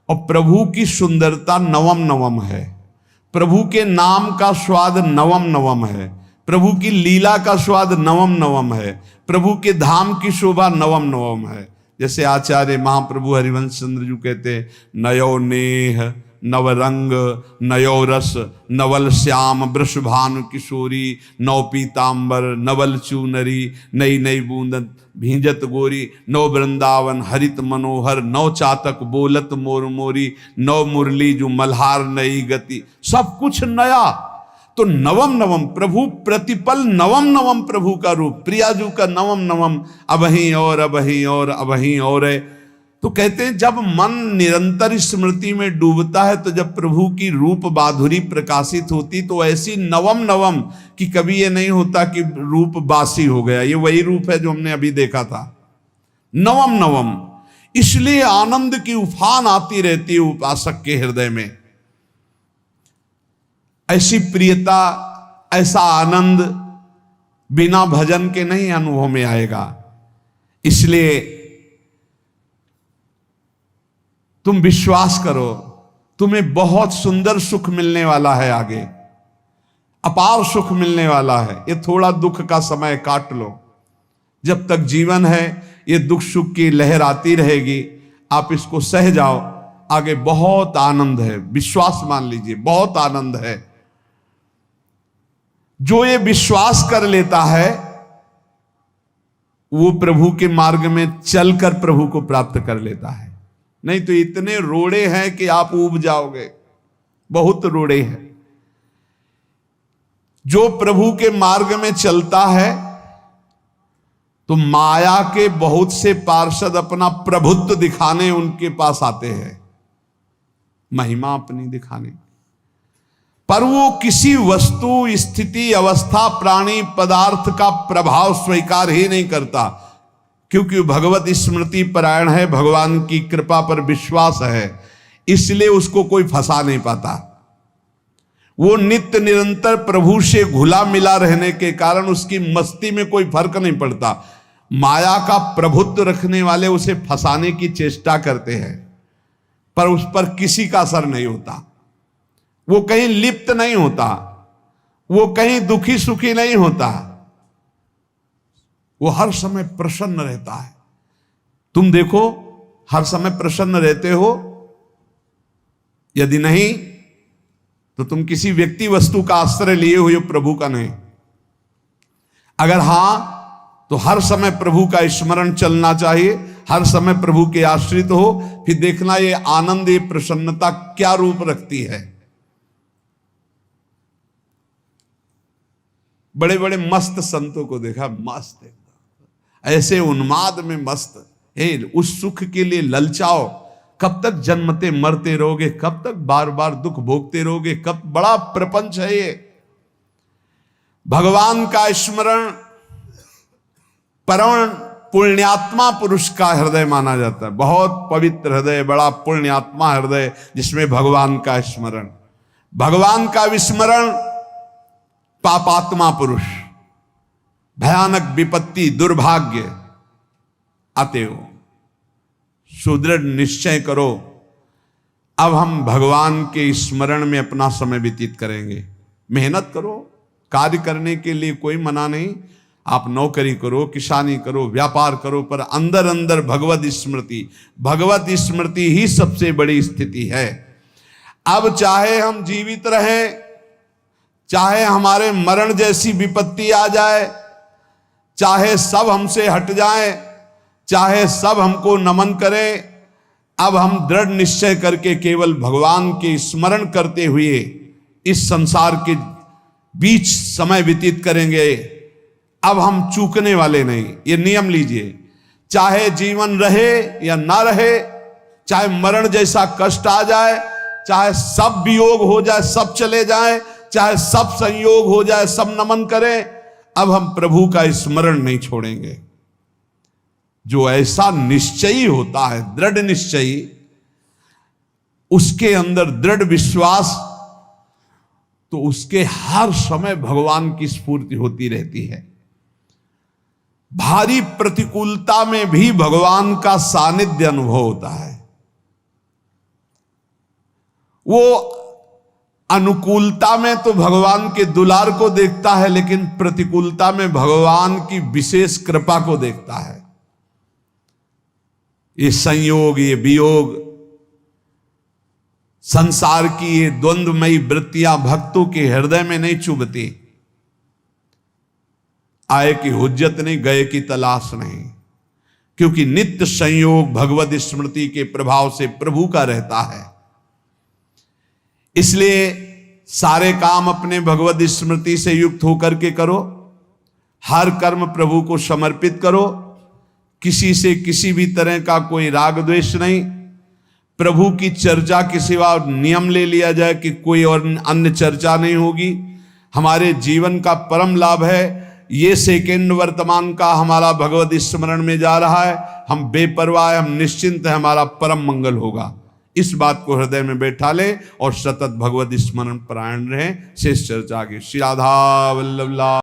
और प्रभु की सुंदरता नवम नवम है, प्रभु के नाम का स्वाद नवम नवम है, प्रभु की लीला का स्वाद नवम नवम है, प्रभु के धाम की शोभा नवम नवम है। जैसे आचार्य महाप्रभु हरिवंश चंद्र जी कहते, नयो नेह नवरंग नयो रस नवल श्याम वृषभानु किशोरी, नव पीतांबर नवल चूनरी, नई नई बूंदन भींजत गोरी, नव वृंदावन हरित मनोहर, नव चातक बोलत मोर मोरी, नव मुरली जो मल्हार नई गति, सब कुछ नया। तो नवम नवम प्रभु प्रतिपल, नवम नवम प्रभु का रूप, प्रियाजू का नवम नवम, अबहीं और अबहीं और अबहीं और है। तो कहते हैं जब मन निरंतर स्मृति में डूबता है, तो जब प्रभु की रूप माधुरी प्रकाशित होती तो ऐसी नवम नवम कि कभी ये नहीं होता कि रूप बासी हो गया। ये वही रूप है जो हमने अभी देखा था, नवम नवम। इसलिए आनंद की उफान आती रहती है उपासक के हृदय में। ऐसी प्रियता, ऐसा आनंद बिना भजन के नहीं अनुभव में आएगा। इसलिए तुम विश्वास करो, तुम्हें बहुत सुंदर सुख मिलने वाला है, आगे अपार सुख मिलने वाला है। ये थोड़ा दुख का समय काट लो, जब तक जीवन है ये दुख सुख की लहर आती रहेगी, आप इसको सह जाओ। आगे बहुत आनंद है, विश्वास मान लीजिए, बहुत आनंद है। जो ये विश्वास कर लेता है वो प्रभु के मार्ग में चलकर प्रभु को प्राप्त कर लेता है। नहीं तो इतने रोड़े हैं कि आप ऊब जाओगे, बहुत रोड़े हैं। जो प्रभु के मार्ग में चलता है तो माया के बहुत से पार्षद अपना प्रभुत्व दिखाने उनके पास आते हैं, महिमा अपनी दिखाने, पर वो किसी वस्तु, स्थिति, अवस्था, प्राणी, पदार्थ का प्रभाव स्वीकार ही नहीं करता, क्योंकि भगवत स्मृति परायण है, भगवान की कृपा पर विश्वास है, इसलिए उसको कोई फंसा नहीं पाता। वो नित्य निरंतर प्रभु से घुला मिला रहने के कारण उसकी मस्ती में कोई फर्क नहीं पड़ता। माया का प्रभुत्व रखने वाले उसे फंसाने की चेष्टा करते हैं, पर उस पर किसी का असर नहीं होता। वो कहीं लिप्त नहीं होता, वो कहीं दुखी सुखी नहीं होता, वो हर समय प्रसन्न रहता है। तुम देखो, हर समय प्रसन्न रहते हो? यदि नहीं तो तुम किसी व्यक्ति वस्तु का आश्रय लिए हुए हो, प्रभु का नहीं। अगर हां तो हर समय प्रभु का स्मरण चलना चाहिए, हर समय प्रभु के आश्रित हो। फिर देखना ये आनंद, ये प्रसन्नता क्या रूप रखती है। बड़े बड़े मस्त संतों को देखा, मस्त एकदम, ऐसे उन्माद में मस्त। हे, उस सुख के लिए ललचाओ, कब तक जन्मते मरते रहोगे, कब तक बार बार दुख भोगते रहोगे, कब? बड़ा प्रपंच है ये। भगवान का स्मरण परम पुण्यात्मा पुरुष का हृदय माना जाता है। बहुत पवित्र हृदय, बड़ा पुण्यात्मा हृदय, जिसमें भगवान का स्मरण, भगवान का विस्मरण पापात्मा पुरुष, भयानक विपत्ति, दुर्भाग्य आते हो। सुदृढ़ निश्चय करो, अब हम भगवान के स्मरण में अपना समय व्यतीत करेंगे। मेहनत करो, कार्य करने के लिए कोई मना नहीं। आप नौकरी करो, किसानी करो, व्यापार करो, पर अंदर अंदर भगवत स्मृति, भगवत स्मृति ही सबसे बड़ी स्थिति है। अब चाहे हम जीवित रहें, चाहे हमारे मरण जैसी विपत्ति आ जाए, चाहे सब हमसे हट जाए, चाहे सब हमको नमन करें, अब हम दृढ़ निश्चय करके केवल भगवान के स्मरण करते हुए इस संसार के बीच समय व्यतीत करेंगे। अब हम चूकने वाले नहीं, ये नियम लीजिए। चाहे जीवन रहे या ना रहे, चाहे मरण जैसा कष्ट आ जाए, चाहे सब वियोग हो जाए, सब चले जाए, चाहे सब संयोग हो जाए, सब नमन करें, अब हम प्रभु का स्मरण नहीं छोड़ेंगे। जो ऐसा निश्चयी होता है, दृढ़ निश्चयी, उसके अंदर दृढ़ विश्वास, तो उसके हर समय भगवान की स्फूर्ति होती रहती है। भारी प्रतिकूलता में भी भगवान का सानिध्य अनुभव होता है। वो अनुकूलता में तो भगवान के दुलार को देखता है, लेकिन प्रतिकूलता में भगवान की विशेष कृपा को देखता है। ये संयोग, ये वियोग, संसार की ये द्वंद्वमयी वृत्तियां भक्तों के हृदय में नहीं चुभती। आए की हुज्जत नहीं, गए की तलाश नहीं, क्योंकि नित्य संयोग भगवत स्मृति के प्रभाव से प्रभु का रहता है। इसलिए सारे काम अपने भगवत स्मृति से युक्त होकर के करो, हर कर्म प्रभु को समर्पित करो, किसी से किसी भी तरह का कोई राग द्वेष नहीं। प्रभु की चर्चा के सिवा नियम ले लिया जाए कि कोई और अन्य चर्चा नहीं होगी। हमारे जीवन का परम लाभ है ये सेकेंड वर्तमान का हमारा भगवत स्मरण में जा रहा है, हम बेपरवाह, हम निश्चिंत है, हमारा परम मंगल होगा। इस बात को हृदय में बैठा ले और सतत भगवत स्मरण परायण रहे। शेष चर्चा आगे। श्री राधा वल्लभ।